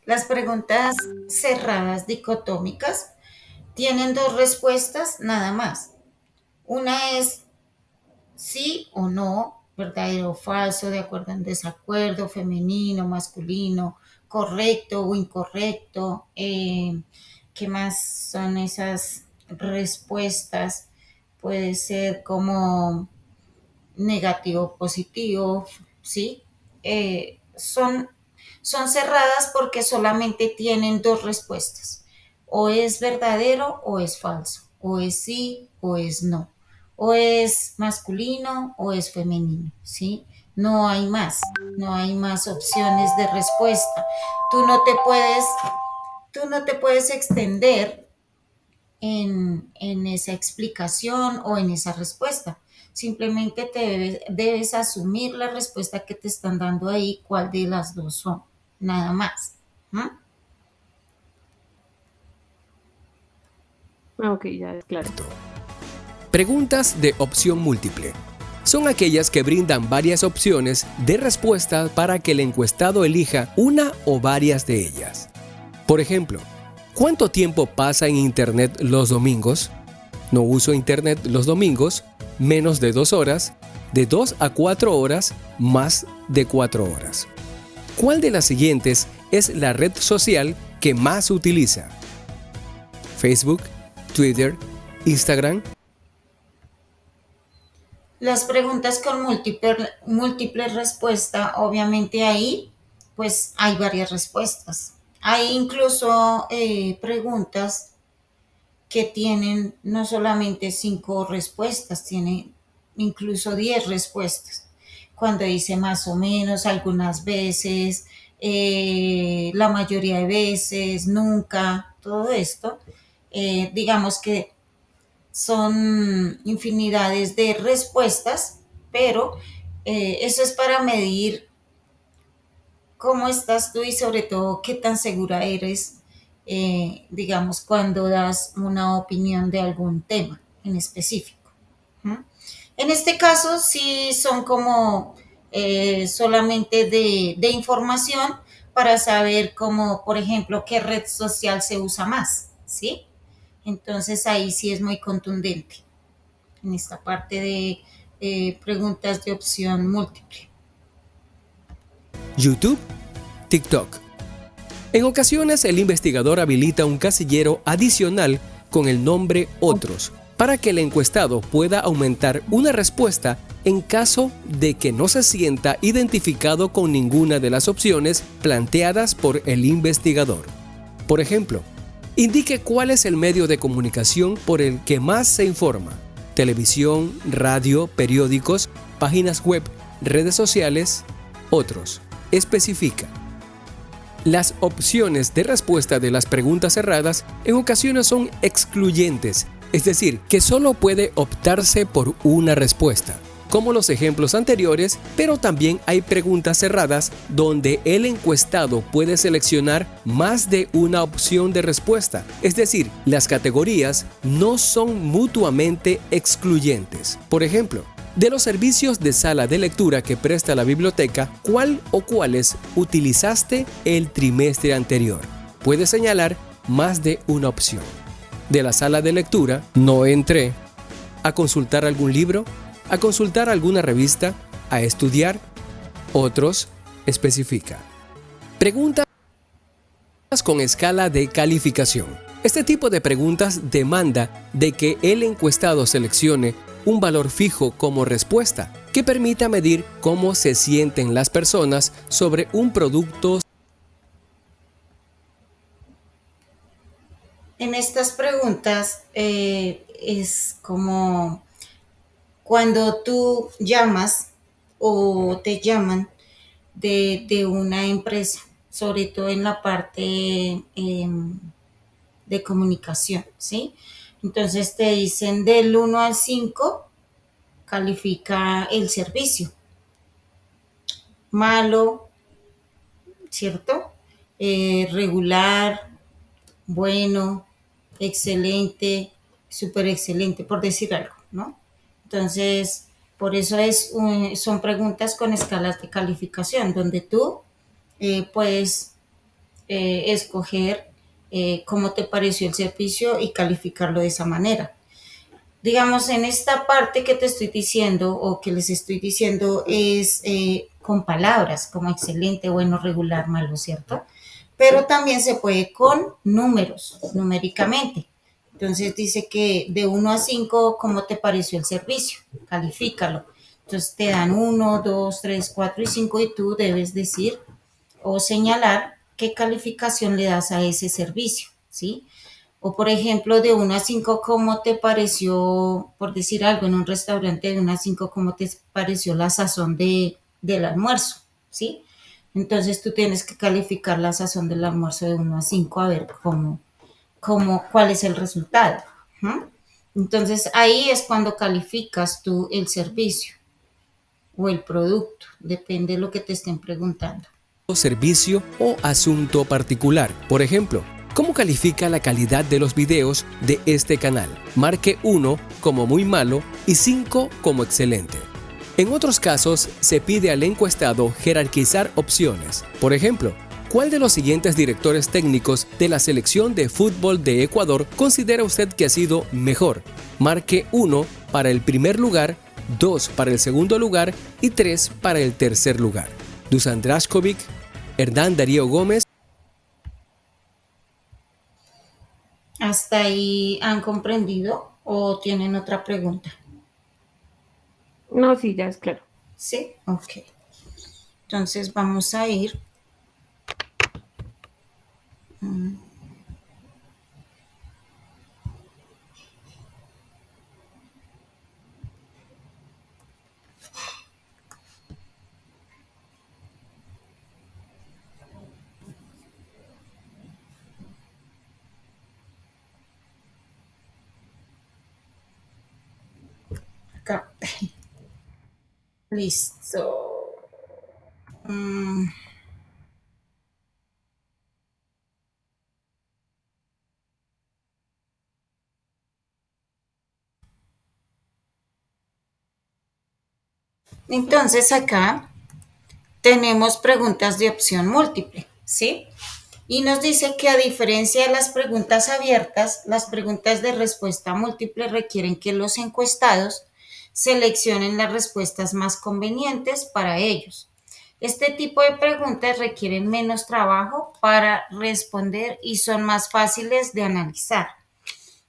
Las preguntas cerradas dicotómicas tienen dos respuestas nada más. Una es sí o no, verdadero o falso, de acuerdo o en desacuerdo, femenino, masculino, correcto o incorrecto. ¿Qué más son esas respuestas? Puede ser como negativo, positivo, ¿sí? Son cerradas porque solamente tienen dos respuestas. O es verdadero o es falso. O es sí o es no. O es masculino o es femenino, ¿sí? No hay más. No hay más opciones de respuesta. Tú no te puedes, tú no te puedes extender en esa explicación o en esa respuesta. Simplemente debes asumir la respuesta que te están dando ahí, cuál de las dos son, nada más. ¿Mm? Ok, ya es claro. Preguntas de opción múltiple. Son aquellas que brindan varias opciones de respuesta para que el encuestado elija una o varias de ellas. Por ejemplo, ¿cuánto tiempo pasa en Internet los domingos? No uso Internet los domingos, menos de 2 horas, de 2 a 4 horas, más de 4 horas. ¿Cuál de las siguientes es la red social que más utiliza? Facebook, Twitter, Instagram. Las preguntas con múltiple respuesta, obviamente ahí, pues hay varias respuestas. Hay incluso preguntas que tienen no solamente 5 respuestas, tienen incluso 10 respuestas. Cuando dice más o menos, algunas veces, la mayoría de veces, nunca, todo esto, digamos que son infinidades de respuestas, pero eso es para medir cómo estás tú y sobre todo qué tan segura eres, digamos, cuando das una opinión de algún tema en específico. ¿Mm? En este caso sí son como solamente de información para saber cómo, por ejemplo, qué red social se usa más, ¿sí? Entonces ahí sí es muy contundente en esta parte de preguntas de opción múltiple. YouTube, TikTok. En ocasiones el investigador habilita un casillero adicional con el nombre Otros para que el encuestado pueda aumentar una respuesta en caso de que no se sienta identificado con ninguna de las opciones planteadas por el investigador. Por ejemplo, indique cuál es el medio de comunicación por el que más se informa: televisión, radio, periódicos, páginas web, redes sociales, otros. Especifica. Las opciones de respuesta de las preguntas cerradas en ocasiones son excluyentes, es decir, que solo puede optarse por una respuesta, como los ejemplos anteriores, pero también hay preguntas cerradas donde el encuestado puede seleccionar más de una opción de respuesta, es decir, las categorías no son mutuamente excluyentes. Por ejemplo, de los servicios de sala de lectura que presta la biblioteca, ¿cuál o cuáles utilizaste el trimestre anterior? Puedes señalar más de una opción. De la sala de lectura, no entré. ¿A consultar algún libro? ¿A consultar alguna revista? ¿A estudiar? Otros, especifica. Preguntas con escala de calificación. Este tipo de preguntas demanda de que el encuestado seleccione un valor fijo como respuesta que permita medir cómo se sienten las personas sobre un producto. En estas preguntas es como cuando tú llamas o te llaman de una empresa, sobre todo en la parte de comunicación, ¿sí? Entonces te dicen del 1 al 5, califica el servicio. Malo, ¿cierto? Regular, bueno, excelente, súper excelente, por decir algo, ¿no? Entonces, por eso son preguntas con escalas de calificación, donde tú puedes escoger cómo te pareció el servicio y calificarlo de esa manera. Digamos, en esta parte que te estoy diciendo o que les estoy diciendo es con palabras como excelente, bueno, regular, malo, ¿cierto? Pero también se puede con números, numéricamente. Entonces dice que de 1 a 5, ¿cómo te pareció el servicio? Califícalo. Entonces te dan 1, 2, 3, 4 y 5 y tú debes decir o señalar qué calificación le das a ese servicio, ¿sí? O por ejemplo, de 1 a 5, ¿cómo te pareció, por decir algo, en un restaurante de 1 a 5, cómo te pareció la sazón del almuerzo? ¿Sí? Entonces tú tienes que calificar la sazón del almuerzo de 1 a 5 a ver cuál es el resultado. ¿Mm? Entonces ahí es cuando calificas tú el servicio o el producto, depende de lo que te estén preguntando. Servicio o asunto particular. Por ejemplo, ¿cómo califica la calidad de los videos de este canal? Marque 1 como muy malo y 5 como excelente. En otros casos, se pide al encuestado jerarquizar opciones. Por ejemplo, ¿cuál de los siguientes directores técnicos de la selección de fútbol de Ecuador considera usted que ha sido mejor? Marque 1 para el primer lugar, 2 para el segundo lugar y 3 para el tercer lugar. Dusan Drašković, Hernán Darío Gómez. ¿Hasta ahí han comprendido o tienen otra pregunta? No, sí, ya es claro. Sí, ok. Entonces vamos a ir. Acá. Listo. Entonces acá tenemos preguntas de opción múltiple, ¿sí? Y nos dice que a diferencia de las preguntas abiertas, las preguntas de respuesta múltiple requieren que los encuestados seleccionen las respuestas más convenientes para ellos. Este tipo de preguntas requieren menos trabajo para responder y son más fáciles de analizar.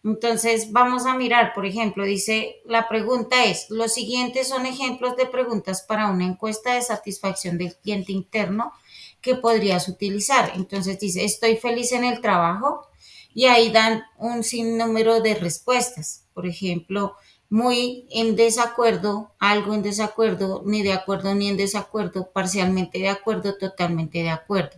Entonces vamos a mirar, por ejemplo, dice, la pregunta es, los siguientes son ejemplos de preguntas para una encuesta de satisfacción del cliente interno que podrías utilizar. Entonces dice, estoy feliz en el trabajo y ahí dan un sinnúmero de respuestas. Por ejemplo, muy en desacuerdo, algo en desacuerdo, ni de acuerdo ni en desacuerdo, parcialmente de acuerdo, totalmente de acuerdo.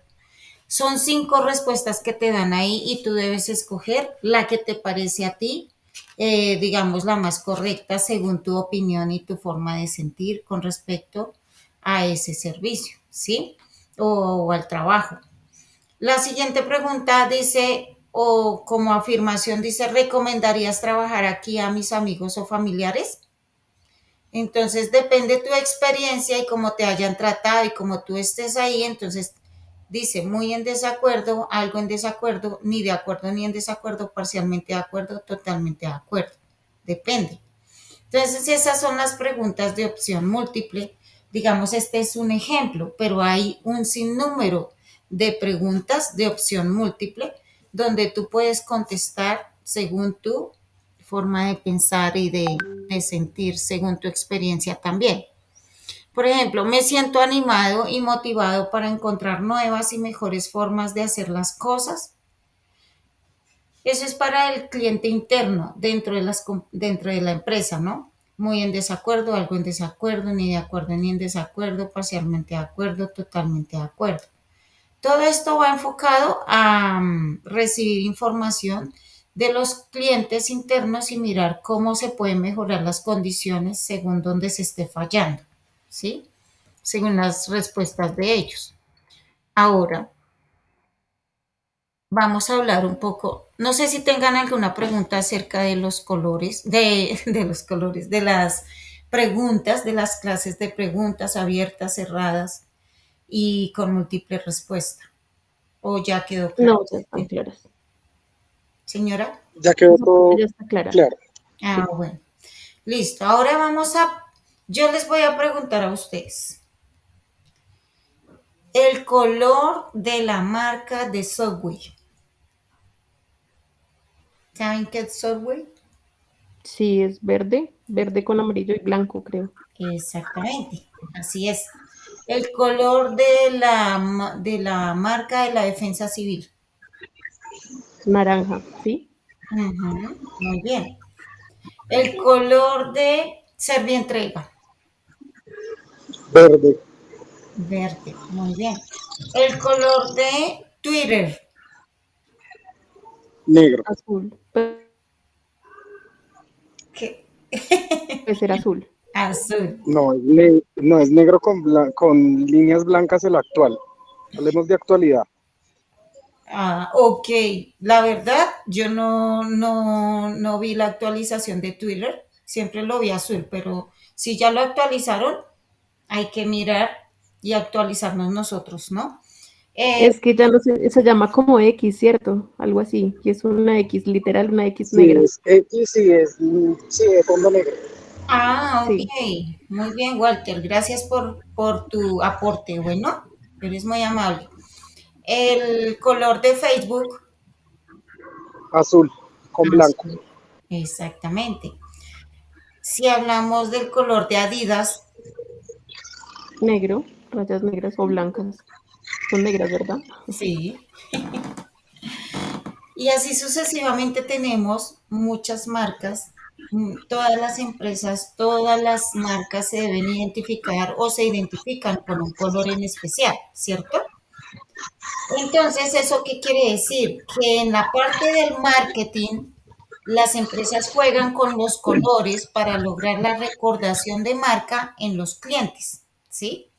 Son 5 respuestas que te dan ahí y tú debes escoger la que te parece a ti, digamos, la más correcta según tu opinión y tu forma de sentir con respecto a ese servicio, ¿sí? O al trabajo. La siguiente pregunta dice, o como afirmación dice, ¿recomendarías trabajar aquí a mis amigos o familiares? Entonces depende de tu experiencia y cómo te hayan tratado y cómo tú estés ahí, entonces dice muy en desacuerdo, algo en desacuerdo, ni de acuerdo ni en desacuerdo, parcialmente de acuerdo, totalmente de acuerdo. Depende. Entonces esas son las preguntas de opción múltiple. Digamos, este es un ejemplo, pero hay un sinnúmero de preguntas de opción múltiple donde tú puedes contestar según tu forma de pensar y de sentir, según tu experiencia también. Por ejemplo, me siento animado y motivado para encontrar nuevas y mejores formas de hacer las cosas. Eso es para el cliente interno dentro de la empresa, ¿no? Muy en desacuerdo, algo en desacuerdo, ni de acuerdo ni en desacuerdo, parcialmente de acuerdo, totalmente de acuerdo. Todo esto va enfocado a recibir información de los clientes internos y mirar cómo se pueden mejorar las condiciones según donde se esté fallando, ¿sí? Según las respuestas de ellos. Ahora, vamos a hablar un poco, no sé si tengan alguna pregunta acerca de los colores, de los colores, de las preguntas, de las clases de preguntas abiertas, cerradas y con múltiple respuesta. ¿O ya quedó claro? No, ya están claras. Señora. Ya quedó Esa parte todo ya está clara. claro. Ah, bueno. Listo. Ahora yo les voy a preguntar a ustedes. El color de la marca de Subway. ¿Saben qué es Subway? Sí, es verde, verde con amarillo y blanco, creo. Exactamente. Así es. El color de la marca de la Defensa Civil. Naranja, ¿sí? Ujú, muy bien. El color de Servientrega. Verde, Verde. Muy bien. El color de Twitter. negro. Azul. Puede ¿Qué? ser azul. Azul. No, es negro con líneas blancas el actual. Hablemos de actualidad. Ah, ok. La verdad, yo no vi la actualización de Twitter. Siempre lo vi azul, pero si ya lo actualizaron, hay que mirar y actualizarnos nosotros, ¿no? Eh, Es que ya no se llama como X, ¿cierto? Algo así. Y es una X, literal, una X Sí, negra. es X, sí, de fondo negro. ok. Sí, Muy bien, Walter. Gracias por tu aporte. Bueno, eres muy amable. El color de Facebook, Azul, con blanco. azul. Exactamente. Si hablamos del color de Adidas, negro, rayas negras o blancas. Son negras, ¿verdad? sí. Y así sucesivamente tenemos muchas marcas, todas las empresas, todas las marcas se deben identificar o se identifican con un color en especial, ¿cierto? Entonces, ¿eso qué quiere decir? Que en la parte del marketing, las empresas juegan con los colores para lograr la recordación de marca en los clientes, ¿sí?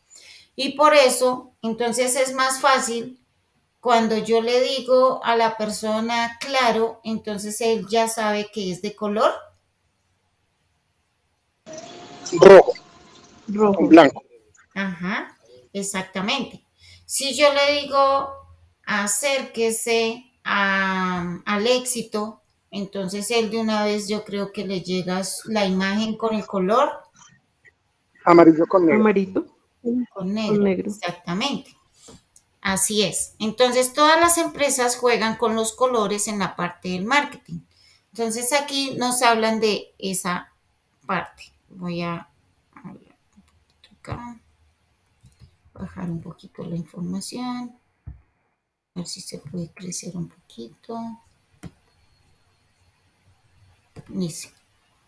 Y por eso, entonces es más fácil cuando yo le digo a la persona claro, entonces él ya sabe que es de color. Rojo, con Rojo. blanco. Ajá, exactamente. Si yo le digo acérquese al éxito, entonces él de una vez yo creo que le llega la imagen con el color Amarillo con negro. Amarillo. con Con negro, negro. exactamente. Así es. Entonces, todas las empresas juegan con los colores en la parte del marketing. Entonces, aquí nos hablan de esa parte. Voy a acá, bajar un poquito la información, a ver si se puede crecer un poquito. Listo.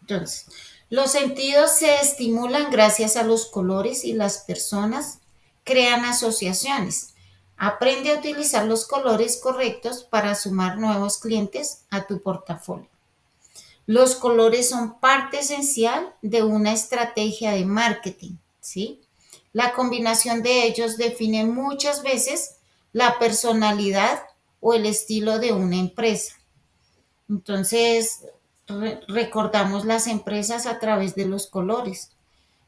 Entonces, los sentidos se estimulan gracias a los colores y las personas crean asociaciones. Aprende a utilizar los colores correctos para sumar nuevos clientes a tu portafolio. Los colores son parte esencial de una estrategia de marketing, ¿sí? La combinación de ellos define muchas veces la personalidad o el estilo de una empresa. Entonces, recordamos las empresas a través de los colores.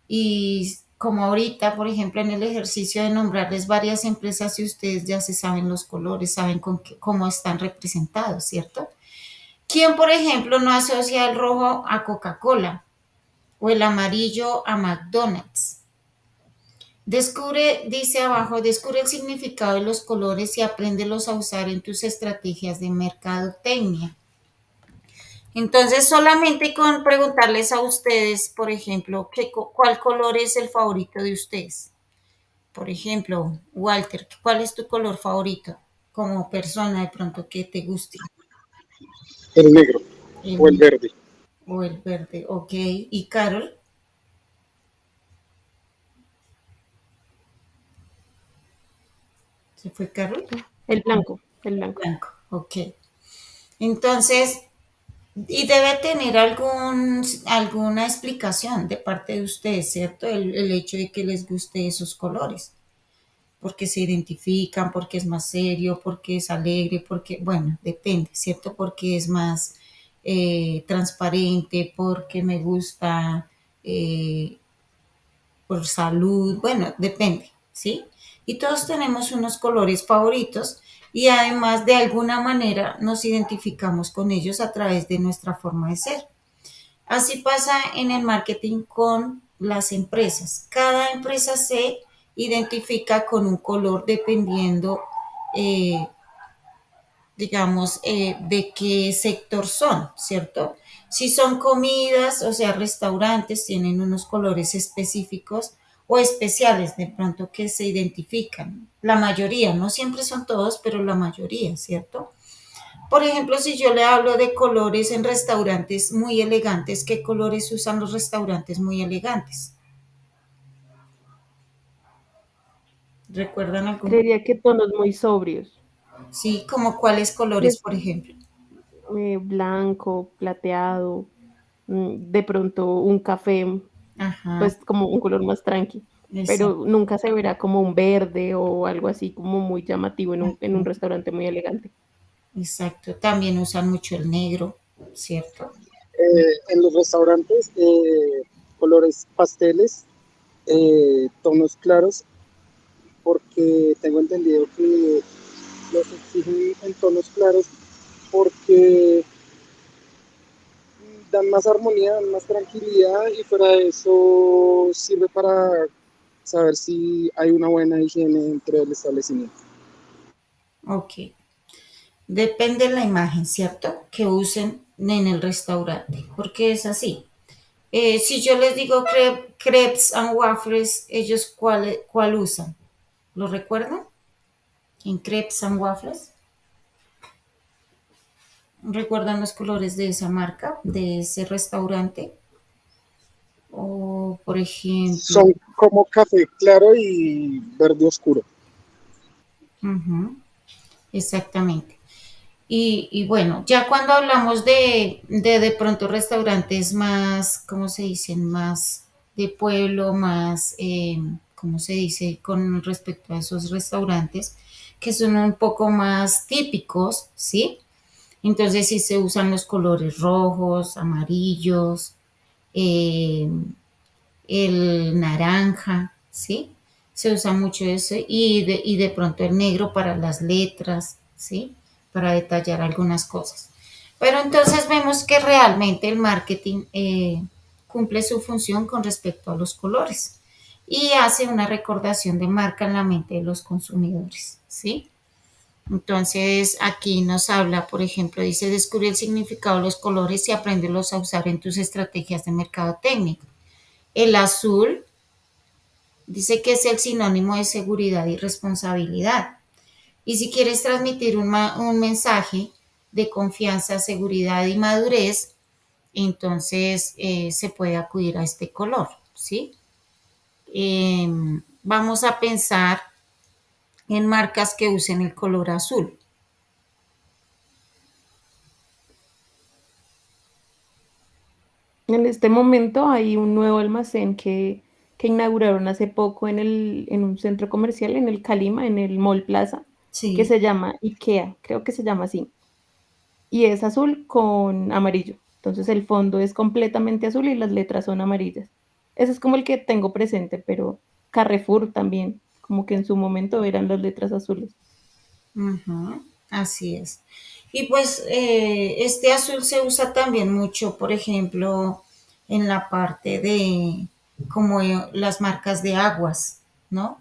Y como ahorita, por ejemplo, en el ejercicio de nombrarles varias empresas, si ustedes ya se saben los colores, saben cómo están representados, ¿cierto? ¿Quién, por ejemplo, no asocia el rojo a Coca-Cola o el amarillo a McDonald's? Dice abajo, descubre el significado de los colores y apréndelos a usar en tus estrategias de mercadotecnia. Entonces, solamente con preguntarles a ustedes, por ejemplo, ¿cuál color es el favorito de ustedes? Por ejemplo, Walter, ¿cuál es tu color favorito como persona de pronto que te guste? El negro o el El, verde. o el verde, ok. ¿Y Carol? ¿Se fue Carol? El blanco, el blanco. Blanco, ok. Entonces, y debe tener alguna explicación de parte de ustedes, ¿cierto? El hecho de que les guste esos colores. Porque se identifican, porque es más serio, porque es alegre, porque, bueno, depende, ¿cierto? Porque es más transparente, porque me gusta eh, por salud, bueno, depende, ¿sí? Y todos tenemos unos colores favoritos y además de alguna manera nos identificamos con ellos a través de nuestra forma de ser. Así pasa en el marketing con las empresas. Cada empresa se identifica con un color dependiendo, eh, digamos, de qué sector son, ¿cierto? Si son comidas, o sea, restaurantes, tienen unos colores específicos o especiales de pronto que se identifican. La mayoría, no siempre son todos, pero la mayoría, ¿cierto? Por ejemplo, si yo le hablo de colores en restaurantes muy elegantes, ¿qué colores usan los restaurantes muy elegantes? ¿Recuerdan algún? Creería que tonos muy sobrios. Sí, como cuáles colores, Pues por ejemplo. blanco, plateado, de pronto un café, Ajá, pues como un color más tranqui, exacto. pero nunca se verá como un verde o algo así como muy llamativo en un restaurante muy elegante. Exacto. También usan mucho el negro, ¿cierto? En los restaurantes, colores pasteles, tonos claros, porque tengo entendido que los exigen en tonos claros porque dan más armonía, dan más tranquilidad y fuera de eso sirve para saber si hay una buena higiene dentro del establecimiento. Ok. Depende de la imagen, ¿cierto? Que usen en el restaurante, porque es así. Si yo les digo crepes and waffles, ¿ellos cuál usan? ¿Lo recuerdan? En crepes and waffles. ¿Recuerdan los colores de esa marca, de ese restaurante? O, por ejemplo, Son como café claro y verde oscuro. ujú, exactamente. Y bueno, ya cuando hablamos de pronto restaurantes más, ¿cómo se dicen? Más de pueblo, más, ¿cómo se dice? Con respecto a esos restaurantes que son un poco más típicos, ¿sí? Entonces sí se usan los colores rojos, amarillos, eh, el naranja, ¿sí? Se usa mucho eso y de pronto el negro para las letras, ¿sí? Para detallar algunas cosas. Pero entonces vemos que realmente el marketing cumple su función con respecto a los colores y hace una recordación de marca en la mente de los consumidores, ¿sí? Entonces aquí nos habla, por ejemplo, dice, descubre el significado de los colores y apréndelos a usar en tus estrategias de mercado técnico. El azul dice que es el sinónimo de seguridad y responsabilidad. Y si quieres transmitir un mensaje de confianza, seguridad y madurez, entonces se puede acudir a este color, ¿sí? Eh, Vamos a pensar en marcas que usen el color azul. En este momento hay un nuevo almacén que inauguraron hace poco en un centro comercial, en el Calima, en el Mall Plaza, que Sí. se llama IKEA, creo que se llama así. Y es azul con amarillo. Entonces el fondo es completamente azul y las letras son amarillas. Ese es como el que tengo presente, pero Carrefour también, como que en su momento eran las letras azules. Ujú, así es. Y pues este azul se usa también mucho, por ejemplo, en la parte de como las marcas de aguas, ¿no?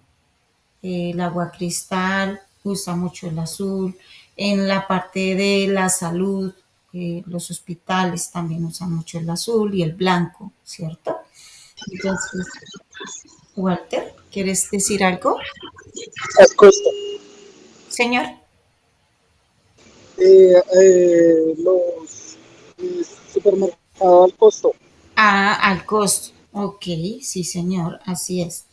El agua cristal usa mucho el azul. En la parte de la salud, los hospitales también usan mucho el azul y el blanco, ¿cierto? Entonces, Walter, ¿quieres decir algo? Costa. Señor. Los supermercados al costo. Ah, al costo. Ok, sí, señor, así es.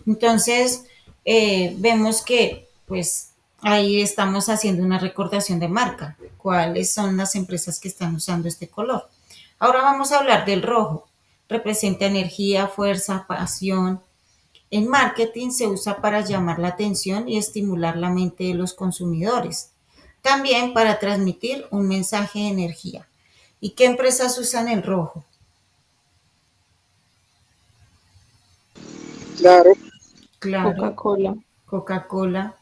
Entonces, vemos que, pues, Ahí estamos haciendo una recordación de marca. ¿Cuáles son las empresas que están usando este color? Ahora vamos a hablar del rojo. Representa energía, fuerza, pasión. En marketing se usa para llamar la atención y estimular la mente de los consumidores. También para transmitir un mensaje de energía. ¿Y qué empresas usan el rojo? Claro, Claro, Coca-Cola. Coca-Cola.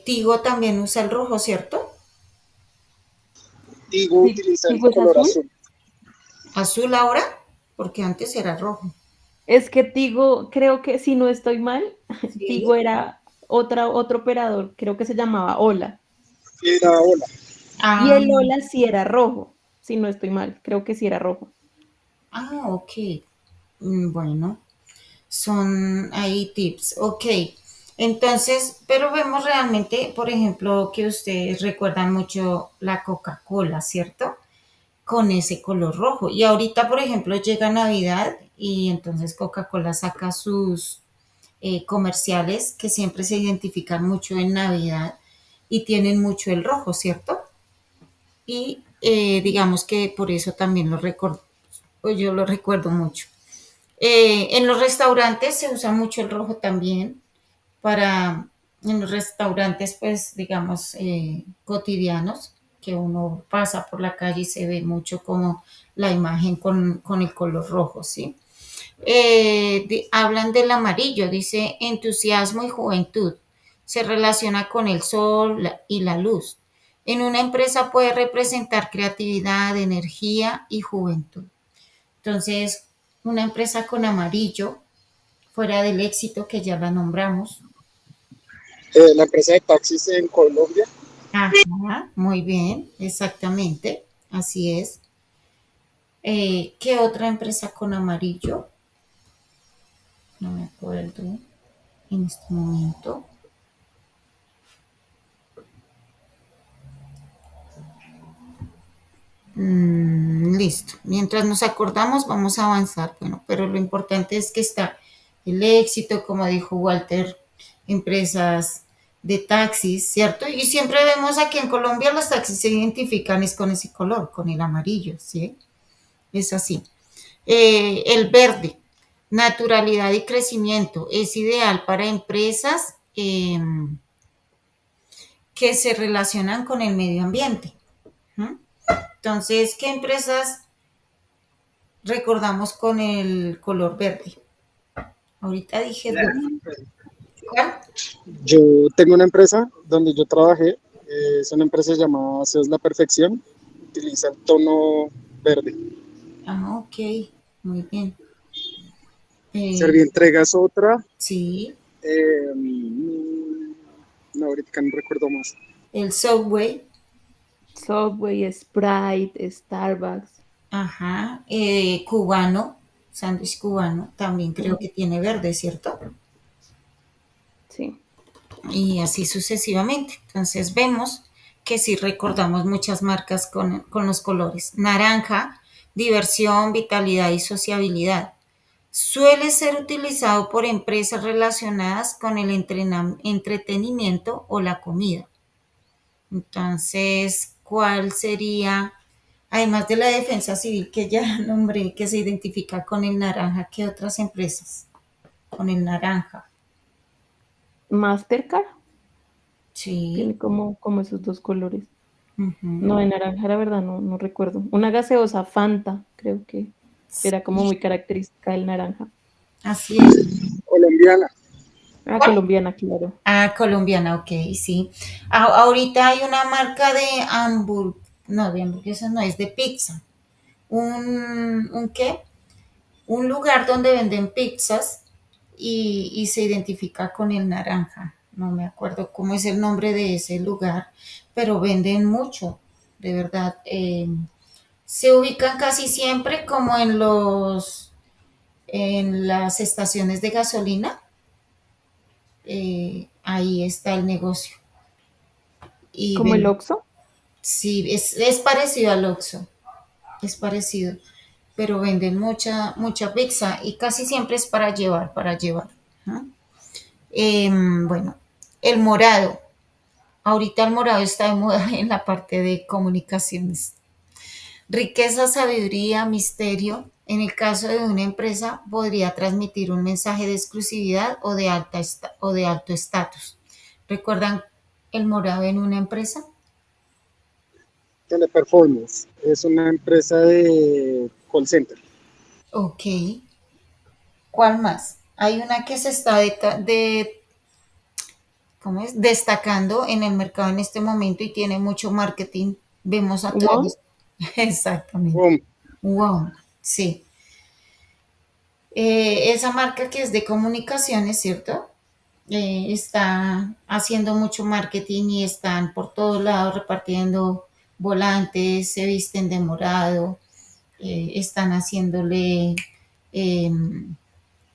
Tigo también usa el rojo, ¿cierto? Tigo Sí, utiliza el digo, ¿es color azul? azul. Azul ahora, porque antes era rojo. Es que Tigo, creo que si no estoy mal, Sí. Tigo era otro operador, creo que se llamaba Ola. Era hola. Y Ah, el Ola sí era rojo, si no estoy mal, creo que sí era rojo. ok. Bueno, son ahí tips. Ok. Entonces, pero vemos realmente, por ejemplo, que ustedes recuerdan mucho la Coca-Cola, ¿cierto? Con ese color rojo. Y ahorita, por ejemplo, llega Navidad y entonces Coca-Cola saca sus comerciales que siempre se identifican mucho en Navidad y tienen mucho el rojo, ¿cierto? Y digamos que por eso también lo recuerdo, yo lo recuerdo mucho. En los restaurantes se usa mucho el rojo también para, en los restaurantes, pues, digamos, cotidianos, que uno pasa por la calle y se ve mucho como la imagen con el color rojo, ¿sí? Hablan del amarillo, dice entusiasmo y juventud. Se relaciona con el sol y la luz. En una empresa puede representar creatividad, energía y juventud. Entonces, una empresa con amarillo, fuera del éxito que ya la nombramos. La empresa de taxis en Colombia, Ajá, muy bien, exactamente, así es. ¿Qué otra empresa con amarillo? No me acuerdo en este momento. Listo. Mientras nos acordamos, vamos a avanzar. Bueno, pero lo importante es que está el éxito, como dijo Walter, empresas de taxis, ¿cierto? Y siempre vemos aquí en Colombia los taxis se identifican es con ese color, con el amarillo, ¿sí? Es así. El verde, naturalidad y crecimiento, es ideal para empresas que se relacionan con el medio ambiente. ¿Mm? Entonces, ¿qué empresas recordamos con el color verde? Ahorita dije dos. ¿Cuál? yo tengo una empresa donde yo trabajé, es una empresa llamada SEOs La Perfección, utiliza el tono verde. Ah, ok, muy bien. Eh, Servientrega es otra, sí, no, ahorita no recuerdo más. el Subway, Subway, Sprite, Starbucks. ajá, cubano, sándwich cubano, también creo que tiene verde, ¿cierto? Sí. Y así sucesivamente. Entonces vemos que sí recordamos muchas marcas con los colores. Naranja, diversión, vitalidad y sociabilidad. Suele ser utilizado por empresas relacionadas con el entretenimiento o la comida. Entonces, ¿cuál sería, además de la defensa civil que ya nombré, que se identifica con el naranja, qué otras empresas con el naranja? Mastercard Sí. tiene como esos dos colores. Ujú. No, de naranja, la verdad, no recuerdo. Una gaseosa Fanta, creo que era como Sí, muy característica del naranja. así es. Colombiana, Ah, ¿Cuál? colombiana, claro. Ah, colombiana, ok, sí. Ahorita hay una marca de no, de hamburguesas no, es de pizza. ¿Un qué? Un lugar donde venden pizzas y se identifica con el naranja. No me acuerdo cómo es el nombre de ese lugar, pero venden mucho, de verdad. Se ubican casi siempre como en las estaciones de gasolina. Ahí está el negocio. Y Como el ven, Oxxo. sí, es parecido al Oxxo, es parecido, pero venden mucha pizza y casi siempre es para llevar, para llevar. ¿No? Bueno, el morado. Ahorita el morado está de moda en la parte de comunicaciones. Riqueza, sabiduría, misterio. En el caso de una empresa, podría transmitir un mensaje de exclusividad o de alto estatus. ¿Recuerdan el morado en una empresa? Teleperformance es una empresa de call center. Ok. ¿Cuál más? Hay una que se está ¿cómo es? Destacando en el mercado en este momento y tiene mucho marketing. Vemos a Wow. todos. Exactamente. Boom. Wow. Sí. Esa marca que es de comunicaciones, ¿cierto? Está haciendo mucho marketing y están por todos lados repartiendo volantes, se visten de morado, están haciéndole eh,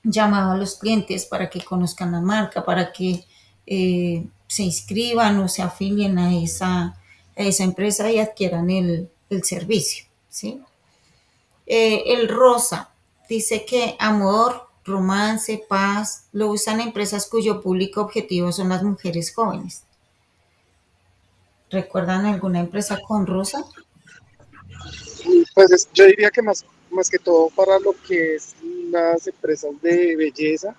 llamado a los clientes para que conozcan la marca, para que se inscriban o se afilien a esa empresa y adquieran el servicio, ¿sí? El rosa dice que amor, romance, paz, lo usan empresas cuyo público objetivo son las mujeres jóvenes. ¿Recuerdan alguna empresa con rosa? Pues yo diría que más que todo para lo que es las empresas de belleza,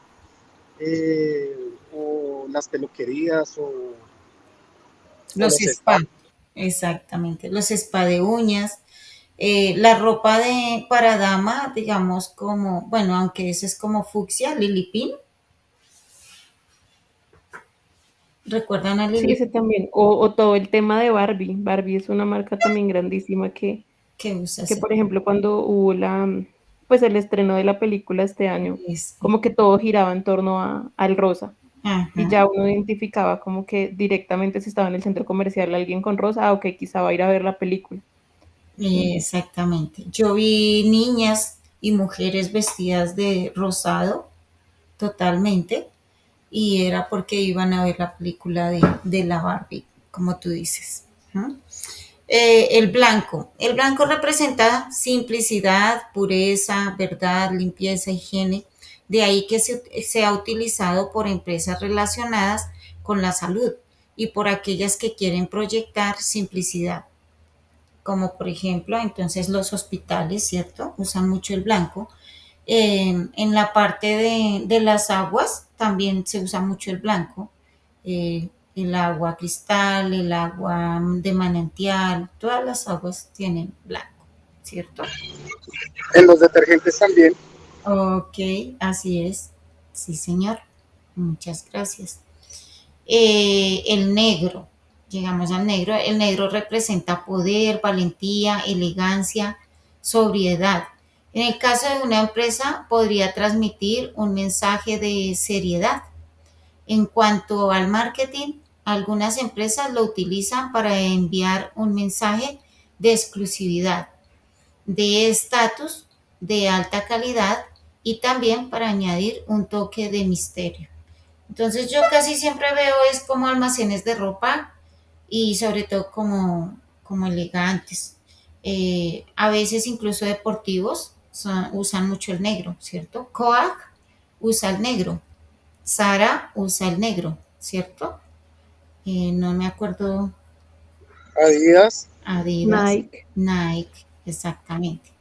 o las peluquerías o Los los spa, spas. exactamente, los spa de uñas, la ropa para dama, digamos como, bueno, aunque ese es como fucsia, Lily Pin, ¿recuerdan a Sí, Lily ese también. O todo el tema de Barbie. Barbie es una marca también grandísima que usa que, ese? por ejemplo, cuando hubo pues el estreno de la película este año, Ese. como que todo giraba en torno al rosa. Y Ajá, ya uno identificaba como que directamente si estaba en el centro comercial alguien con rosa, ok, quizá va a ir a ver la película. Sí. exactamente. Yo vi niñas y mujeres vestidas de rosado totalmente y era porque iban a ver la película de la Barbie, como tú dices. ¿No? El blanco. El blanco representa simplicidad, pureza, verdad, limpieza, higiene. De ahí que se ha utilizado por empresas relacionadas con la salud y por aquellas que quieren proyectar simplicidad, como por ejemplo, entonces los hospitales, ¿cierto? Usan mucho el blanco. En la parte de las aguas también se usa mucho el blanco. El agua cristal, el agua de manantial, todas las aguas tienen blanco, ¿cierto? En los detergentes también. Ok, así es. Sí, señor. Muchas gracias. El negro, llegamos al negro. El negro representa poder, valentía, elegancia, sobriedad. En el caso de una empresa, podría transmitir un mensaje de seriedad. En cuanto al marketing, algunas empresas lo utilizan para enviar un mensaje de exclusividad, de estatus, de alta calidad y también para añadir un toque de misterio. Entonces yo casi siempre veo es como almacenes de ropa y sobre todo como elegantes. A veces incluso deportivos usan mucho el negro, ¿cierto? Coag usa el negro, Sara usa el negro, ¿cierto? No me acuerdo, Adidas. Adidas, Nike. Nike, exactamente.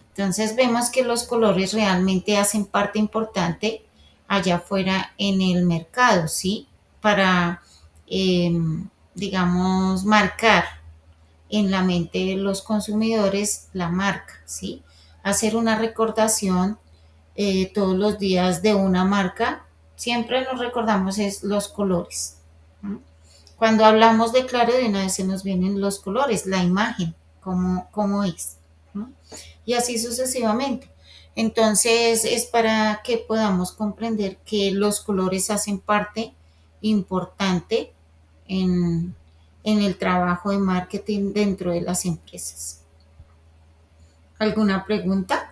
Entonces vemos que los colores realmente hacen parte importante allá afuera en el mercado, ¿sí? Para, eh, digamos, marcar en la mente de los consumidores la marca, ¿sí? Hacer una recordación todos los días de una marca, siempre nos recordamos es los colores. ¿No? Cuando hablamos de claro, de una vez se nos vienen los colores, la imagen, cómo es. ¿No? Y así sucesivamente. Entonces es para que podamos comprender que los colores hacen parte importante en, en el trabajo de marketing dentro de las empresas. ¿Alguna pregunta?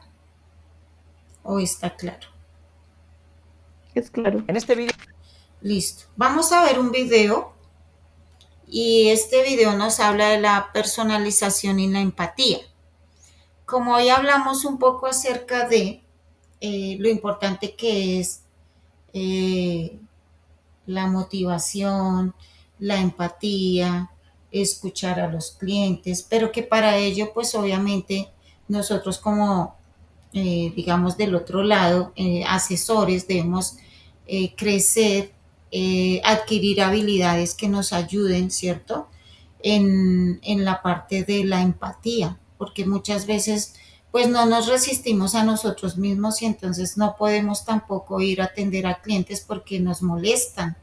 ¿O está claro? Es claro. En este video Listo. Vamos a ver un video y este video nos habla de la personalización y la empatía. Como hoy hablamos un poco acerca de lo importante que es eh, la motivación, la empatía, escuchar a los clientes, pero que para ello, pues obviamente nosotros como, digamos, del otro lado, asesores, debemos crecer, adquirir habilidades que nos ayuden, ¿cierto? En la parte de la empatía, porque muchas veces pues no nos resistimos a nosotros mismos y entonces no podemos tampoco ir a atender a clientes porque nos molestan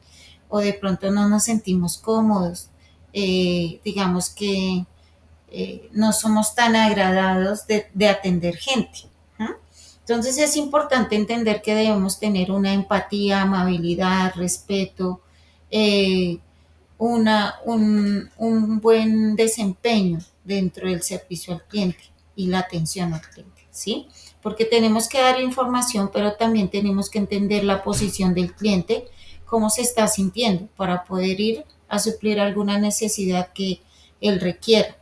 o de pronto no nos sentimos cómodos. Digamos que no somos tan agradados de atender gente. ¿Ah? Entonces es importante entender que debemos tener una empatía, amabilidad, respeto, eh, un buen desempeño dentro del servicio al cliente y la atención al cliente, ¿sí? Porque tenemos que dar información, pero también tenemos que entender la posición del cliente, cómo se está sintiendo para poder ir a suplir alguna necesidad que él requiera.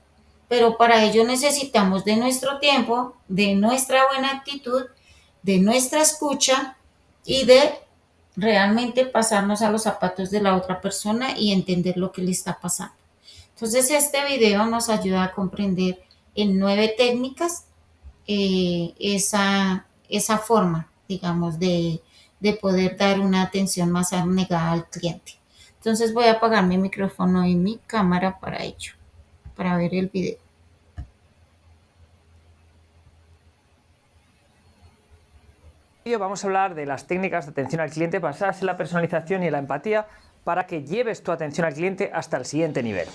Pero para ello necesitamos de nuestro tiempo, de nuestra buena actitud, de nuestra escucha y de realmente pasarnos a los zapatos de la otra persona y entender lo que le está pasando. Entonces este video nos ayuda a comprender en 9 técnicas esa forma, digamos, de poder dar una atención más abnegada al cliente. Entonces voy a apagar mi micrófono y mi cámara para ello, para ver el video. Vamos a hablar de las técnicas de atención al cliente basadas en la personalización y en la empatía para que lleves tu atención al cliente hasta el siguiente nivel.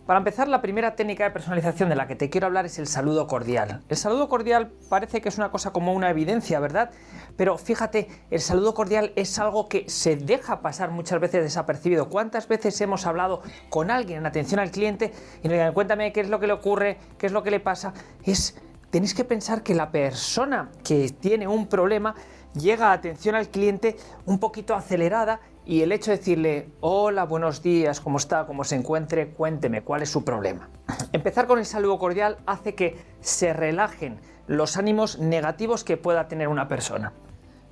Para empezar, la primera técnica de personalización de la que te quiero hablar es el saludo cordial. El saludo cordial parece que es una cosa como una evidencia, ¿verdad? Pero fíjate, el saludo cordial es algo que se deja pasar muchas veces desapercibido. ¿Cuántas veces hemos hablado con alguien en atención al cliente y nos digan, cuéntame qué es lo que le ocurre, qué es lo que le pasa? Tenéis que pensar que la persona que tiene un problema llega a atención al cliente un poquito acelerada y el hecho de decirle, hola, buenos días, ¿cómo está? ¿Cómo se encuentre? Cuénteme, ¿cuál es su problema? Empezar con el saludo cordial hace que se relajen los ánimos negativos que pueda tener una persona.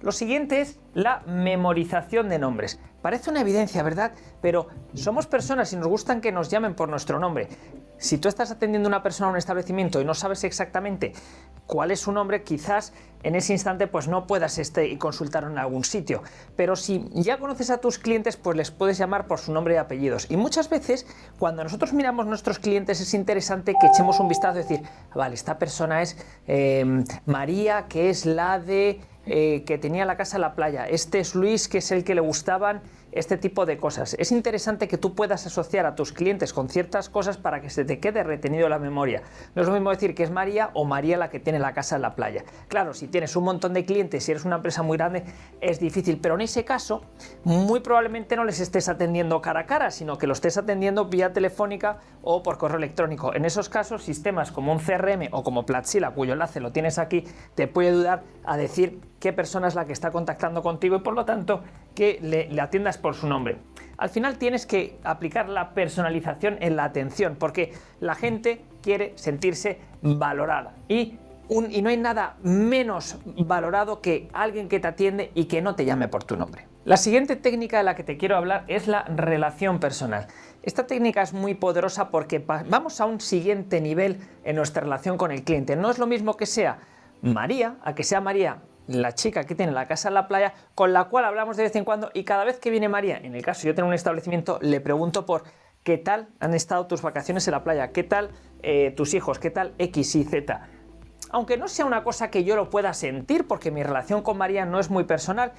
Lo siguiente es la memorización de nombres. Parece una evidencia, ¿verdad? Pero somos personas y nos gustan que nos llamen por nuestro nombre. Si tú estás atendiendo a una persona a un establecimiento y no sabes exactamente cuál es su nombre, quizás en ese instante pues no puedas consultar en algún sitio. Pero si ya conoces a tus clientes, pues les puedes llamar por su nombre y apellidos. Y muchas veces, cuando nosotros miramos nuestros clientes, es interesante que echemos un vistazo y decir, vale, esta persona es María, que es la de que tenía la casa en la playa. Este es Luis, que es el que le gustaban este tipo de cosas. Es interesante que tú puedas asociar a tus clientes con ciertas cosas para que se te quede retenido en la memoria. No es lo mismo decir que es María o María la que tiene la casa en la playa. Claro, si tienes un montón de clientes, si eres una empresa muy grande, es difícil, pero en ese caso, muy probablemente no les estés atendiendo cara a cara, sino que lo estés atendiendo vía telefónica o por correo electrónico. En esos casos, sistemas como un CRM o como Plattsila, cuyo enlace lo tienes aquí, te puede ayudar a decir qué persona es la que está contactando contigo y por lo tanto que le atiendas por su nombre. Al final tienes que aplicar la personalización en la atención porque la gente quiere sentirse valorada y no hay nada menos valorado que alguien que te atiende y que no te llame por tu nombre. La siguiente técnica de la que te quiero hablar es la relación personal. Esta técnica es muy poderosa porque vamos a un siguiente nivel en nuestra relación con el cliente. No es lo mismo que sea María a que sea María, la chica que tiene la casa en la playa, con la cual hablamos de vez en cuando y cada vez que viene María, en el caso de yo tengo un establecimiento, le pregunto por qué tal han estado tus vacaciones en la playa, qué tal tus hijos, qué tal X y Z. Aunque no sea una cosa que yo lo pueda sentir porque mi relación con María no es muy personal,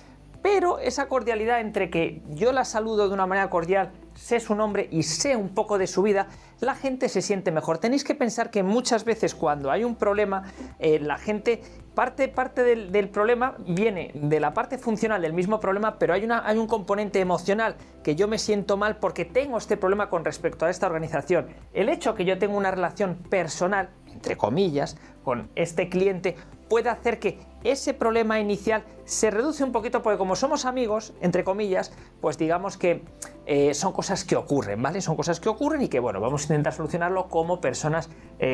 pero esa cordialidad entre que yo la saludo de una manera cordial, sé su nombre y sé un poco de su vida, la gente se siente mejor. Tenéis que pensar que muchas veces cuando hay un problema, la gente, parte del problema viene de la parte funcional del mismo problema, pero hay un componente emocional, que yo me siento mal porque tengo este problema con respecto a esta organización. El hecho que yo tenga una relación personal, entre comillas, con este cliente, puede hacer que ese problema inicial se reduce un poquito porque como somos amigos, entre comillas, pues digamos que son cosas que ocurren, ¿vale? Son cosas que ocurren y que, bueno, vamos a intentar solucionarlo como personas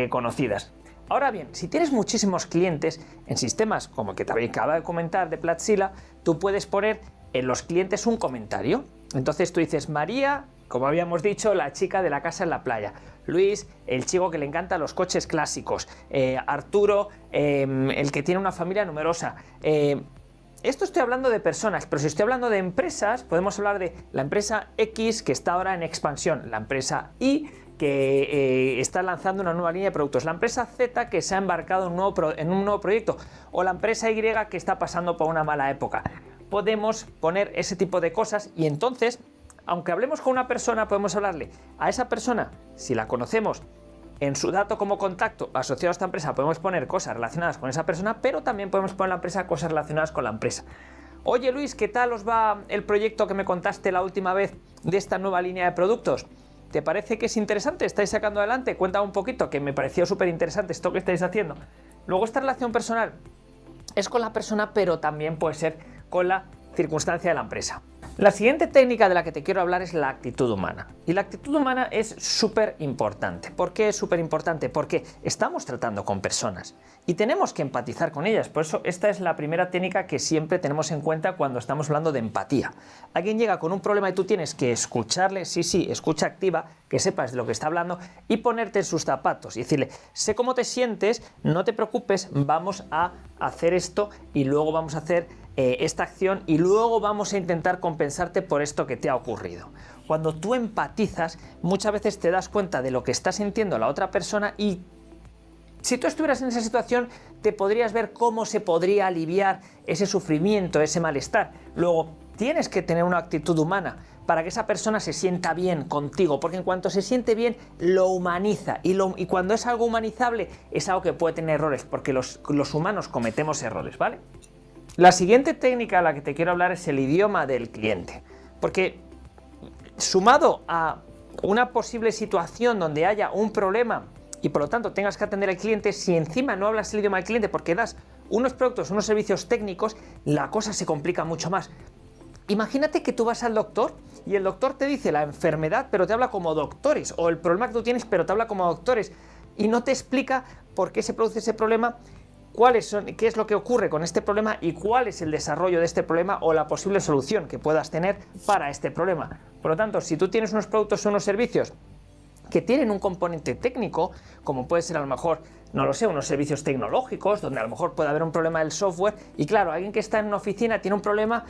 conocidas. Ahora bien, si tienes muchísimos clientes en sistemas como el que te acaba de comentar de Platsila, tú puedes poner en los clientes un comentario. Entonces tú dices, María, como habíamos dicho, la chica de la casa en la playa. Luis, el chico que le encantan los coches clásicos. Arturo, el que tiene una familia numerosa. Esto estoy hablando de personas, pero si estoy hablando de empresas, podemos hablar de la empresa X que está ahora en expansión, la empresa Y que está lanzando una nueva línea de productos, la empresa Z que se ha embarcado en un nuevo proyecto, o la empresa Y que está pasando por una mala época. Podemos poner ese tipo de cosas y entonces, aunque hablemos con una persona, podemos hablarle a esa persona, si la conocemos, en su dato como contacto asociado a esta empresa podemos poner cosas relacionadas con esa persona, pero también podemos poner en la empresa cosas relacionadas con la empresa. Oye Luis, ¿qué tal os va el proyecto que me contaste la última vez de esta nueva línea de productos? ¿Te parece que es interesante? ¿Estáis sacando adelante? Cuéntame un poquito, que me pareció súper interesante esto que estáis haciendo. Luego, esta relación personal es con la persona, pero también puede ser con la circunstancia de la empresa. La siguiente técnica de la que te quiero hablar es la actitud humana. Y la actitud humana es súper importante. ¿Por qué es súper importante? Porque estamos tratando con personas y tenemos que empatizar con ellas. Por eso esta es la primera técnica que siempre tenemos en cuenta cuando estamos hablando de empatía. Alguien llega con un problema y tú tienes que escucharle, sí, escucha activa, que sepas de lo que está hablando y ponerte en sus zapatos y decirle, sé cómo te sientes, no te preocupes, vamos a hacer esto y luego vamos a hacer esta acción y luego vamos a intentar compensarte por esto que te ha ocurrido. Cuando tú empatizas, muchas veces te das cuenta de lo que está sintiendo la otra persona y si tú estuvieras en esa situación, te podrías ver cómo se podría aliviar ese sufrimiento, ese malestar. Luego, tienes que tener una actitud humana para que esa persona se sienta bien contigo, porque en cuanto se siente bien, lo humaniza. Y cuando es algo humanizable, es algo que puede tener errores, porque los humanos cometemos errores, ¿vale? La siguiente técnica a la que te quiero hablar es el idioma del cliente, porque sumado a una posible situación donde haya un problema y por lo tanto tengas que atender al cliente, si encima no hablas el idioma del cliente porque das unos productos, unos servicios técnicos, la cosa se complica mucho más. Imagínate que tú vas al doctor y el doctor te dice la enfermedad pero te habla como doctores, o el problema que tú tienes pero te habla como doctores y no te explica por qué se produce ese problema, qué es lo que ocurre con este problema y cuál es el desarrollo de este problema o la posible solución que puedas tener para este problema. Por lo tanto, si tú tienes unos productos o unos servicios que tienen un componente técnico, como puede ser a lo mejor, no lo sé, unos servicios tecnológicos, donde a lo mejor puede haber un problema del software, y claro, alguien que está en una oficina tiene un problema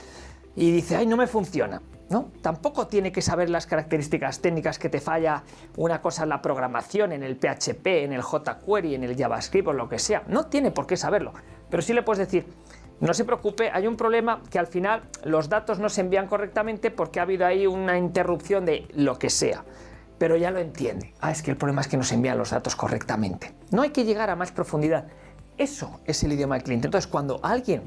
y dice, ay, no me funciona, ¿no? Tampoco tiene que saber las características técnicas que te falla una cosa en la programación, en el PHP, en el jQuery, en el JavaScript o lo que sea. No tiene por qué saberlo, pero sí le puedes decir, no se preocupe, hay un problema que al final los datos no se envían correctamente porque ha habido ahí una interrupción de lo que sea. Pero ya lo entiende. Es que el problema es que no se envían los datos correctamente. No hay que llegar a más profundidad. Eso es el idioma del cliente. Entonces, cuando alguien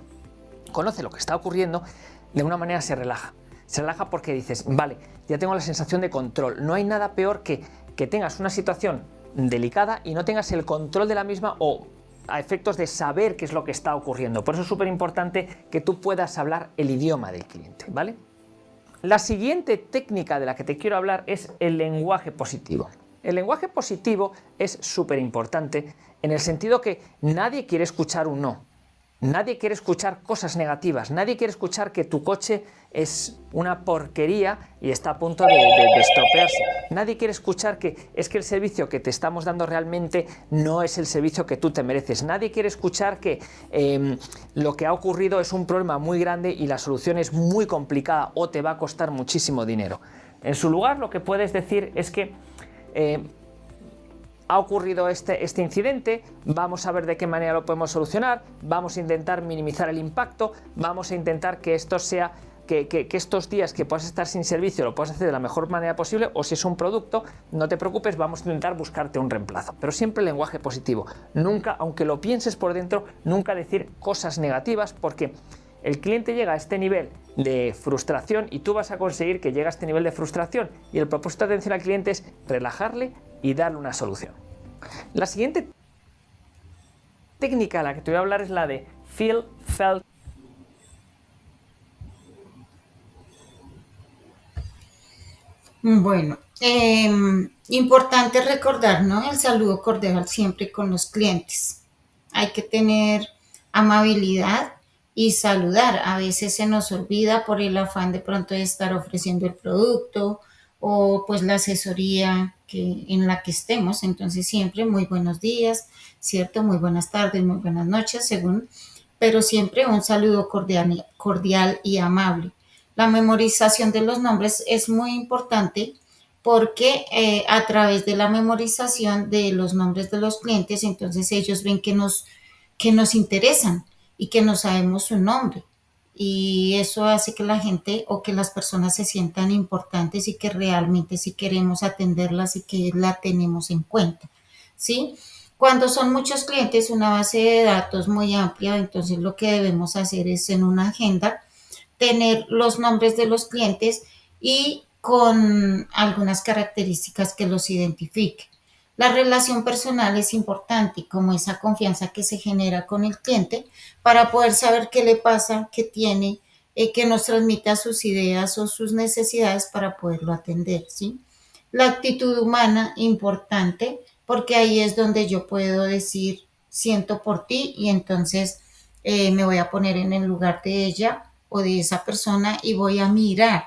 conoce lo que está ocurriendo, de una manera se relaja. Se relaja porque dices, vale, ya tengo la sensación de control. No hay nada peor que tengas una situación delicada y no tengas el control de la misma o a efectos de saber qué es lo que está ocurriendo. Por eso es súper importante que tú puedas hablar el idioma del cliente, ¿vale? La siguiente técnica de la que te quiero hablar es el lenguaje positivo. El lenguaje positivo es súper importante en el sentido que nadie quiere escuchar un no. Nadie quiere escuchar cosas negativas, nadie quiere escuchar que tu coche es una porquería y está a punto de estropearse. Nadie quiere escuchar que es que el servicio que te estamos dando realmente no es el servicio que tú te mereces. Nadie quiere escuchar que lo que ha ocurrido es un problema muy grande y la solución es muy complicada o te va a costar muchísimo dinero. En su lugar, lo que puedes decir es que ha ocurrido este incidente, vamos a ver de qué manera lo podemos solucionar, vamos a intentar minimizar el impacto, vamos a intentar que esto sea, que estos días que puedas estar sin servicio lo puedas hacer de la mejor manera posible, o si es un producto, no te preocupes, vamos a intentar buscarte un reemplazo. Pero siempre el lenguaje positivo, nunca, aunque lo pienses por dentro, nunca decir cosas negativas, porque el cliente llega a este nivel de frustración y tú vas a conseguir que llegue a este nivel de frustración, y el propósito de atención al cliente es relajarle y darle una solución. La siguiente técnica a la que te voy a hablar es la de feel, felt. Bueno, importante recordar, ¿no? El saludo cordial siempre con los clientes. Hay que tener amabilidad y saludar. A veces se nos olvida por el afán de pronto de estar ofreciendo el producto o pues la asesoría en la que estemos. Entonces siempre muy buenos días, ¿cierto? Muy buenas tardes, muy buenas noches, según, pero siempre un saludo cordial y amable. La memorización de los nombres es muy importante porque a través de la memorización de los nombres de los clientes, entonces ellos ven que nos interesan y que no sabemos su nombre. Y eso hace que la gente o que las personas se sientan importantes y que realmente sí queremos atenderlas y que la tenemos en cuenta, ¿sí? Cuando son muchos clientes, una base de datos muy amplia, entonces lo que debemos hacer es en una agenda tener los nombres de los clientes y con algunas características que los identifiquen. La relación personal es importante, como esa confianza que se genera con el cliente para poder saber qué le pasa, qué tiene, que nos transmita sus ideas o sus necesidades para poderlo atender, ¿sí? La actitud humana, importante, porque ahí es donde yo puedo decir, siento por ti y entonces me voy a poner en el lugar de ella o de esa persona y voy a mirar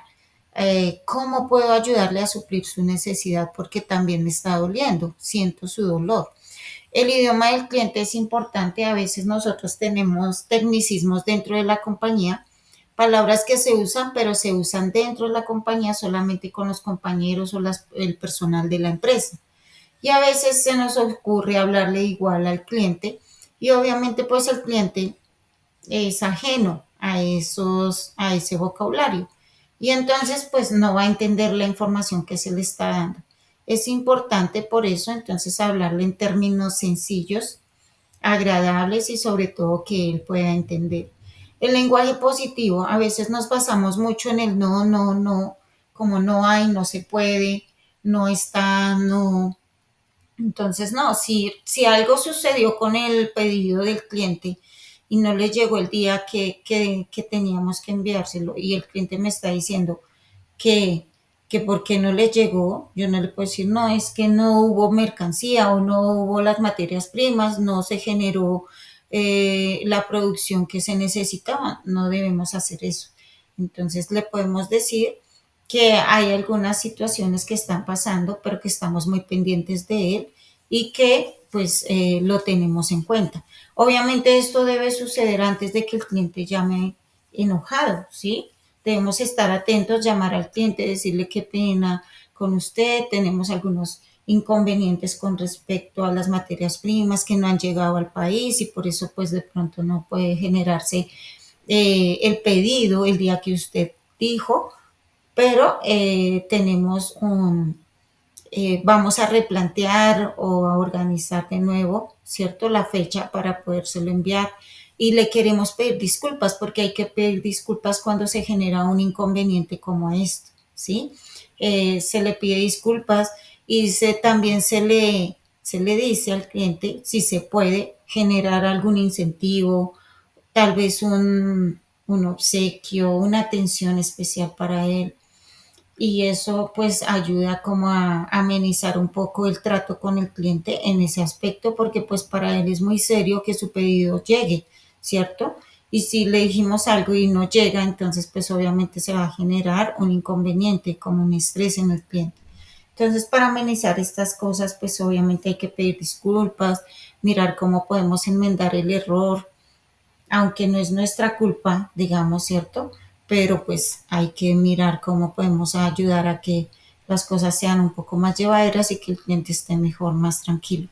cómo puedo ayudarle a suplir su necesidad porque también me está doliendo, siento su dolor. El idioma del cliente es importante, a veces nosotros tenemos tecnicismos dentro de la compañía, palabras que se usan, pero se usan dentro de la compañía solamente con los compañeros o el personal de la empresa. Y a veces se nos ocurre hablarle igual al cliente y obviamente pues el cliente es ajeno a ese vocabulario. Y entonces, pues no va a entender la información que se le está dando. Es importante por eso, entonces, hablarle en términos sencillos, agradables y sobre todo que él pueda entender. El lenguaje positivo, a veces nos basamos mucho en el no, no, no, como no hay, no se puede, no está, no. Entonces, no, si algo sucedió con el pedido del cliente y no le llegó el día que teníamos que enviárselo y el cliente me está diciendo que, que por qué no le llegó, yo no le puedo decir, no, es que no hubo mercancía o no hubo las materias primas, no se generó la producción que se necesitaba, no debemos hacer eso. Entonces le podemos decir que hay algunas situaciones que están pasando, pero que estamos muy pendientes de él y que pues lo tenemos en cuenta. Obviamente esto debe suceder antes de que el cliente llame enojado, ¿sí? Debemos estar atentos, llamar al cliente, decirle qué pena con usted, tenemos algunos inconvenientes con respecto a las materias primas que no han llegado al país y por eso pues de pronto no puede generarse el pedido el día que usted dijo, pero vamos a replantear o a organizar de nuevo, ¿cierto? La fecha para podérselo enviar. Y le queremos pedir disculpas porque hay que pedir disculpas cuando se genera un inconveniente como esto, ¿sí? Se le pide disculpas y también se le dice al cliente si se puede generar algún incentivo, tal vez un obsequio, una atención especial para él y eso pues ayuda como a amenizar un poco el trato con el cliente en ese aspecto porque pues para él es muy serio que su pedido llegue, ¿cierto? Y si le dijimos algo y no llega, entonces pues obviamente se va a generar un inconveniente, como un estrés en el cliente. Entonces para amenizar estas cosas pues obviamente hay que pedir disculpas, mirar cómo podemos enmendar el error, aunque no es nuestra culpa, digamos, ¿cierto? Pero pues hay que mirar cómo podemos ayudar a que las cosas sean un poco más llevaderas y que el cliente esté mejor, más tranquilo.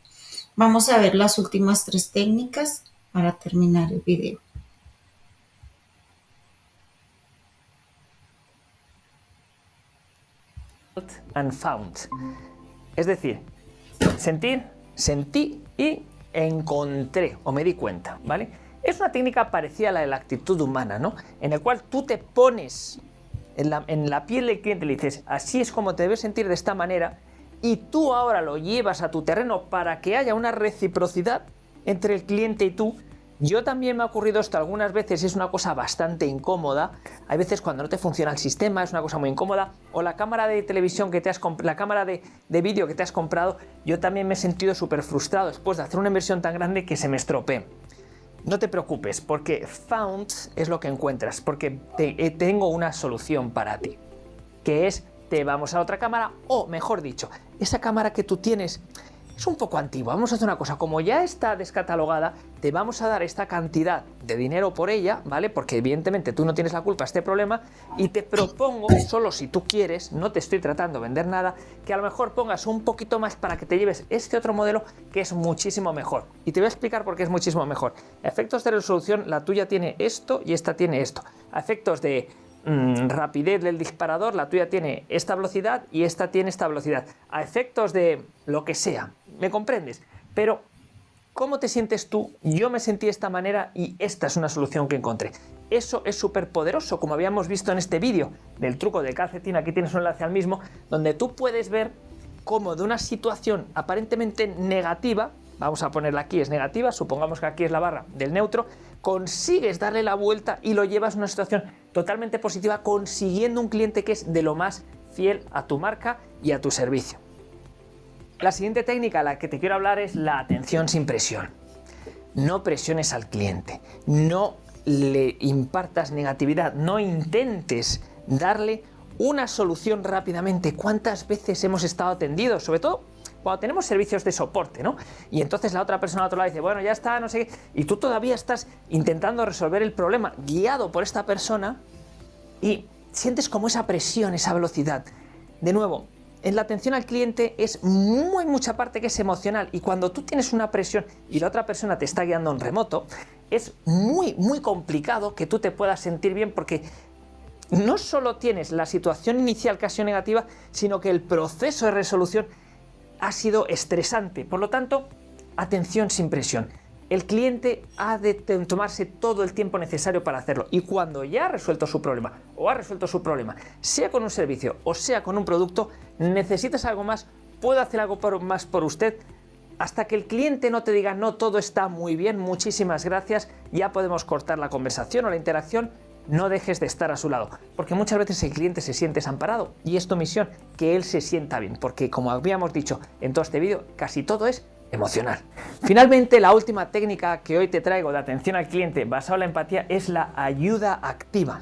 Vamos a ver las últimas tres técnicas para terminar el video. And found. Es decir, sentir, sentí y encontré o me di cuenta, ¿vale? Es una técnica parecida a la de la actitud humana, ¿no? En el cual tú te pones en la piel del cliente y le dices, así es como te debes sentir de esta manera, y tú ahora lo llevas a tu terreno para que haya una reciprocidad entre el cliente y tú, Yo también me ha ocurrido esto algunas veces, es una cosa bastante incómoda. Hay veces cuando no te funciona el sistema, es una cosa muy incómoda. O la cámara de televisión que te has comprado, la cámara de vídeo que te has comprado, yo también me he sentido súper frustrado después de hacer una inversión tan grande que se me estropee. No te preocupes, porque found es lo que encuentras, porque tengo una solución para ti, que es te vamos a otra cámara, o mejor dicho, esa cámara que tú tienes es un poco antigua. Vamos a hacer una cosa, como ya está descatalogada, te vamos a dar esta cantidad de dinero por ella, ¿vale? Porque evidentemente tú no tienes la culpa de este problema, y te propongo, solo si tú quieres, no te estoy tratando de vender nada, que a lo mejor pongas un poquito más para que te lleves este otro modelo que es muchísimo mejor. Y te voy a explicar por qué es muchísimo mejor. A efectos de resolución, la tuya tiene esto y esta tiene esto. A efectos de rapidez del disparador, la tuya tiene esta velocidad y esta tiene esta velocidad. A efectos de lo que sea, ¿me comprendes? Pero ¿cómo te sientes tú? Yo me sentí de esta manera y esta es una solución que encontré. Eso es súper poderoso, como habíamos visto en este vídeo del truco del calcetín. Aquí tienes un enlace al mismo, donde tú puedes ver cómo de una situación aparentemente negativa, vamos a ponerla aquí, es negativa, supongamos que aquí es la barra del neutro, consigues darle la vuelta y lo llevas a una situación totalmente positiva, consiguiendo un cliente que es de lo más fiel a tu marca y a tu servicio. La siguiente técnica a la que te quiero hablar es la atención sin presión. No presiones al cliente, no le impartas negatividad, no intentes darle una solución rápidamente. ¿Cuántas veces hemos estado atendidos? Sobre todo cuando tenemos servicios de soporte, ¿no? Y entonces la otra persona al otro lado dice, bueno, ya está, no sé qué, y tú todavía estás intentando resolver el problema guiado por esta persona y sientes como esa presión, esa velocidad. De nuevo, en la atención al cliente es mucha parte que es emocional, y cuando tú tienes una presión y la otra persona te está guiando en remoto, es muy complicado que tú te puedas sentir bien, porque no solo tienes la situación inicial que ha sido negativa, sino que el proceso de resolución ha sido estresante. Por lo tanto, atención sin presión. El cliente ha de tomarse todo el tiempo necesario para hacerlo, y cuando ya ha resuelto su problema, o ha resuelto su problema, sea con un servicio o sea con un producto, necesitas algo más, puedo hacer algo más por usted, hasta que el cliente no te diga, no, todo está muy bien, muchísimas gracias, ya podemos cortar la conversación o la interacción. No dejes de estar a su lado, porque muchas veces el cliente se siente desamparado, y es tu misión que él se sienta bien, porque como habíamos dicho en todo este vídeo, casi todo es emocional. Finalmente, la última técnica que hoy te traigo de atención al cliente basada en la empatía es la ayuda activa.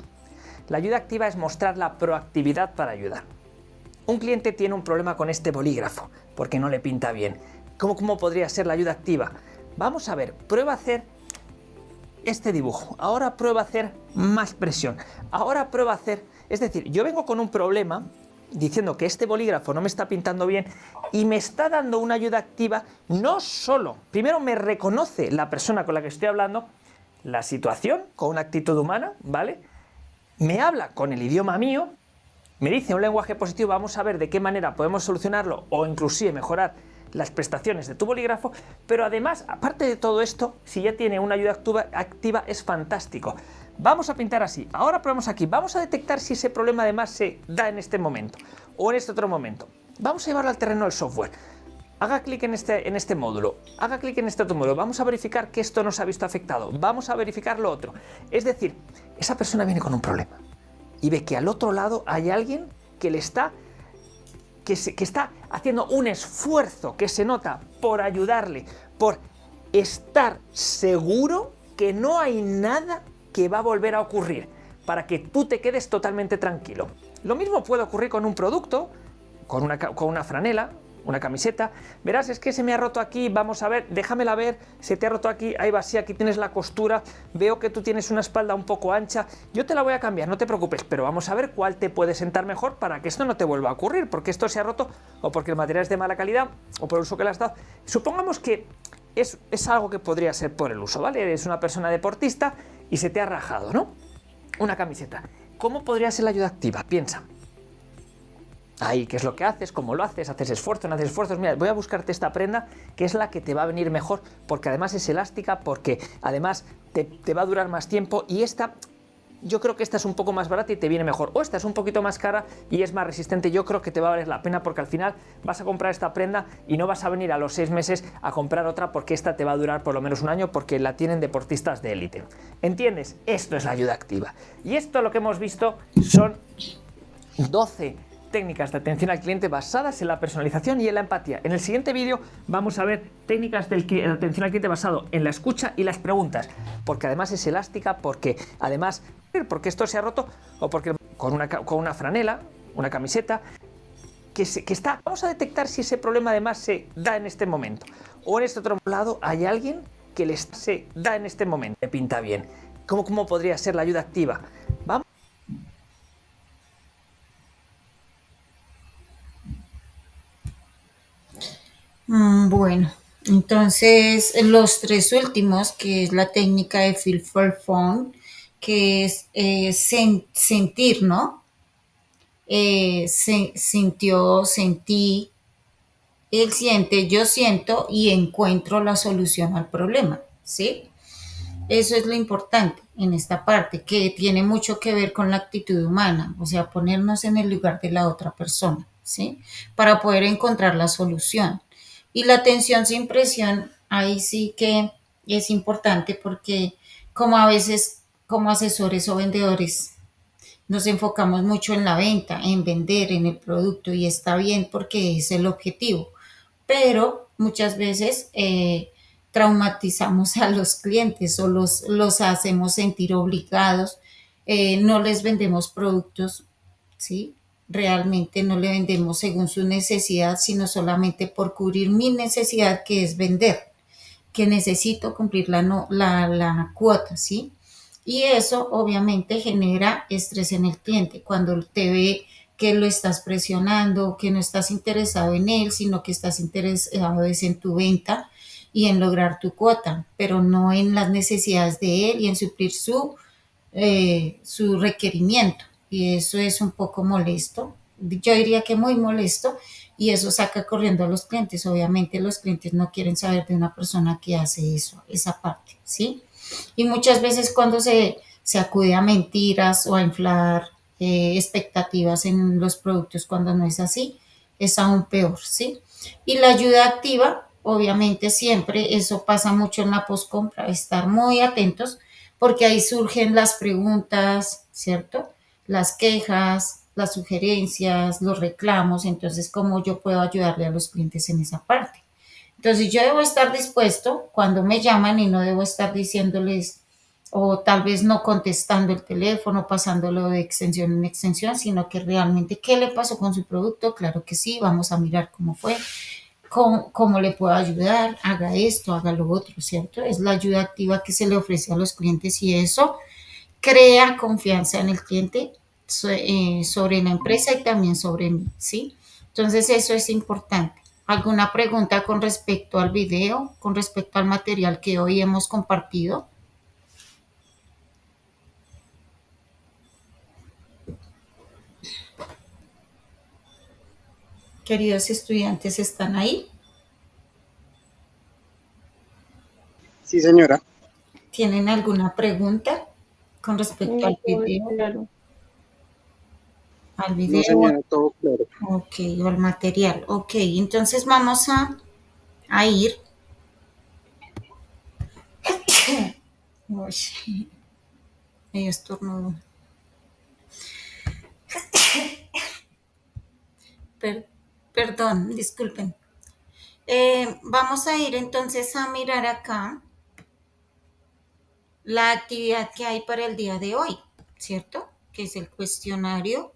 La ayuda activa es mostrar la proactividad para ayudar. Un cliente tiene un problema con este bolígrafo porque no le pinta bien. ¿Cómo podría ser la ayuda activa? Vamos a ver, prueba a hacer este dibujo, ahora prueba a hacer más presión, ahora prueba a hacer, es decir, yo vengo con un problema diciendo que este bolígrafo no me está pintando bien y me está dando una ayuda activa. No solo, primero me reconoce la persona con la que estoy hablando la situación con una actitud humana, ¿vale? Me habla con el idioma mío, me dice un lenguaje positivo, vamos a ver de qué manera podemos solucionarlo o inclusive mejorar las prestaciones de tu bolígrafo, pero además, aparte de todo esto, si ya tiene una ayuda activa, es fantástico. Vamos a pintar así, ahora probamos aquí, vamos a detectar si ese problema además se da en este momento o en este otro momento. Vamos a llevarlo al terreno del software. Haga clic en este módulo, haga clic en este otro módulo, vamos a verificar que esto no se ha visto afectado, vamos a verificar lo otro. Es decir, esa persona viene con un problema y ve que al otro lado hay alguien que le está que está haciendo un esfuerzo que se nota por ayudarle, por estar seguro que no hay nada que va a volver a ocurrir, para que tú te quedes totalmente tranquilo. Lo mismo puede ocurrir con un producto, con una franela, una camiseta. Verás, es que se me ha roto aquí, vamos a ver, déjamela ver, se te ha roto aquí, ahí va, sí, aquí tienes la costura, veo que tú tienes una espalda un poco ancha, yo te la voy a cambiar, no te preocupes, pero vamos a ver cuál te puede sentar mejor para que esto no te vuelva a ocurrir, porque esto se ha roto o porque el material es de mala calidad o por el uso que le has dado. Supongamos que es algo que podría ser por el uso, ¿vale? Eres una persona deportista y se te ha rajado, ¿no? Una camiseta. ¿Cómo podría ser la ayuda activa? Piensa. Ahí, ¿qué es lo que haces? ¿Cómo lo haces? ¿Haces esfuerzos? ¿No haces esfuerzos? Mira, voy a buscarte esta prenda que es la que te va a venir mejor, porque además es elástica, porque además te va a durar más tiempo, y esta yo creo que esta es un poco más barata y te viene mejor, o esta es un poquito más cara y es más resistente, yo creo que te va a valer la pena porque al final vas a comprar esta prenda y no vas a venir a los 6 meses a comprar otra porque esta te va a durar por lo menos un año porque la tienen deportistas de élite. ¿Entiendes? Esto es la ayuda activa. Y esto lo que hemos visto son 12 técnicas de atención al cliente basadas en la personalización y en la empatía. En el siguiente vídeo vamos a ver técnicas de atención al cliente basado en la escucha y las preguntas, porque además es elástica, porque además, porque esto se ha roto o porque con una franela, una camiseta, que está, vamos a detectar si ese problema además se da en este momento. O en este otro lado hay alguien que se da en este momento, le pinta bien. ¿Cómo podría ser la ayuda activa? Vamos. Bueno, entonces los tres últimos, que es la técnica de Feel for Phone, que es sentir, ¿no? Sintió, sentí, él siente, yo siento y encuentro la solución al problema, ¿sí? Eso es lo importante en esta parte, que tiene mucho que ver con la actitud humana, o sea, ponernos en el lugar de la otra persona, ¿sí? Para poder encontrar la solución. Y la atención sin presión, ahí sí que es importante porque como a veces como asesores o vendedores nos enfocamos mucho en la venta, en vender, en el producto y está bien porque es el objetivo, pero muchas veces traumatizamos a los clientes o los hacemos sentir obligados, no les vendemos productos, ¿sí? Realmente no le vendemos según su necesidad, sino solamente por cubrir mi necesidad, que es vender, que necesito cumplir la cuota, ¿sí? Y eso obviamente genera estrés en el cliente cuando te ve que lo estás presionando, que no estás interesado en él, sino que estás interesado es en tu venta y en lograr tu cuota, pero no en las necesidades de él y en suplir su requerimiento. Y eso es un poco molesto. Yo diría que muy molesto y eso saca corriendo a los clientes. Obviamente los clientes no quieren saber de una persona que hace eso, esa parte, ¿sí? Y muchas veces cuando se acude a mentiras o a inflar expectativas en los productos cuando no es así, es aún peor, ¿sí? Y la ayuda activa, obviamente siempre, eso pasa mucho en la postcompra, estar muy atentos porque ahí surgen las preguntas, ¿cierto? Las quejas, las sugerencias, los reclamos, entonces cómo yo puedo ayudarle a los clientes en esa parte. Entonces yo debo estar dispuesto cuando me llaman y no debo estar diciéndoles o tal vez no contestando el teléfono, pasándolo de extensión en extensión, sino que realmente qué le pasó con su producto, claro que sí, vamos a mirar cómo fue, cómo le puedo ayudar, haga esto, haga lo otro, ¿cierto? Es la ayuda activa que se le ofrece a los clientes y eso crea confianza en el cliente sobre la empresa y también sobre mí, ¿sí? Entonces eso es importante. ¿Alguna pregunta con respecto al video, con respecto al material que hoy hemos compartido? Queridos estudiantes, ¿están ahí? Sí, señora. ¿Tienen alguna pregunta con respecto al video? Claro. Al No, video, señora, todo claro. ok, o al material. Ok, entonces vamos a ir. Uy, medio estornudo. Perdón, disculpen. Vamos a ir entonces a mirar acá la actividad que hay para el día de hoy, ¿cierto? Que es el cuestionario.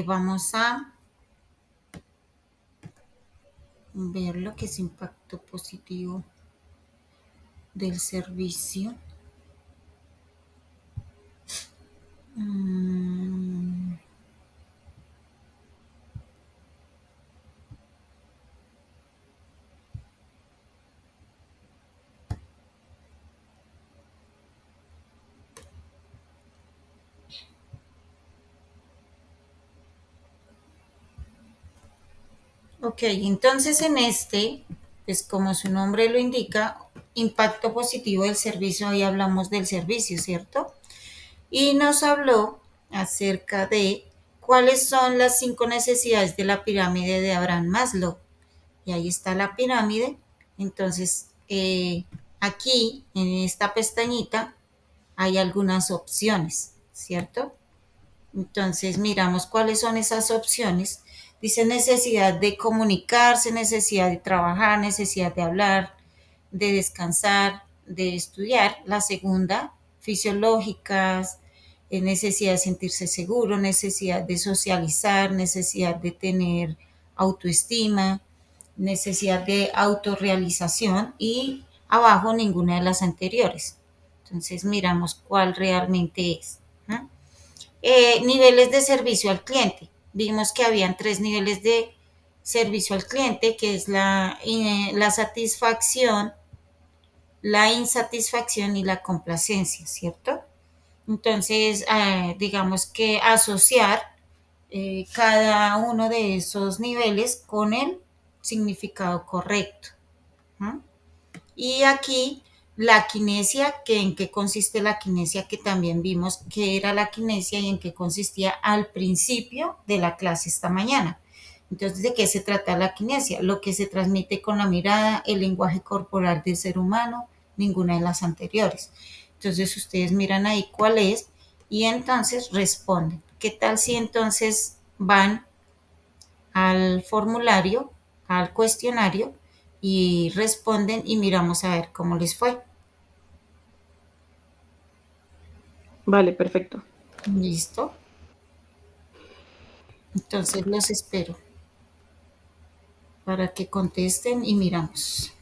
Vamos a ver lo que es impacto positivo del servicio. Ok, entonces en este, pues como su nombre lo indica, impacto positivo del servicio, ahí hablamos del servicio, ¿cierto? y nos habló acerca de cuáles son las 5 necesidades de la pirámide de Abraham Maslow. Y ahí está la pirámide. Entonces, aquí en esta pestañita hay algunas opciones, ¿cierto? Entonces miramos cuáles son esas opciones. Dice necesidad de comunicarse, necesidad de trabajar, necesidad de hablar, de descansar, de estudiar. La segunda, fisiológicas, necesidad de sentirse seguro, necesidad de socializar, necesidad de tener autoestima, necesidad de autorrealización y abajo ninguna de las anteriores. Entonces miramos cuál realmente es, ¿no? Niveles de servicio al cliente. Vimos que habían 3 niveles de servicio al cliente, que es la satisfacción, la insatisfacción y la complacencia, ¿cierto? Entonces, digamos que asociar cada uno de esos niveles con el significado correcto, ¿no? Y aquí la kinesia, que en qué consiste la kinesia, que también vimos qué era la kinesia y en qué consistía al principio de la clase esta mañana. Entonces, ¿de qué se trata la kinesia? Lo que se transmite con la mirada, el lenguaje corporal del ser humano, ninguna de las anteriores. Entonces, ustedes miran ahí cuál es y entonces responden. ¿Qué tal si entonces van al formulario, al cuestionario y responden y miramos a ver cómo les fue? Vale, perfecto. ¿Listo? Entonces los espero para que contesten y miramos.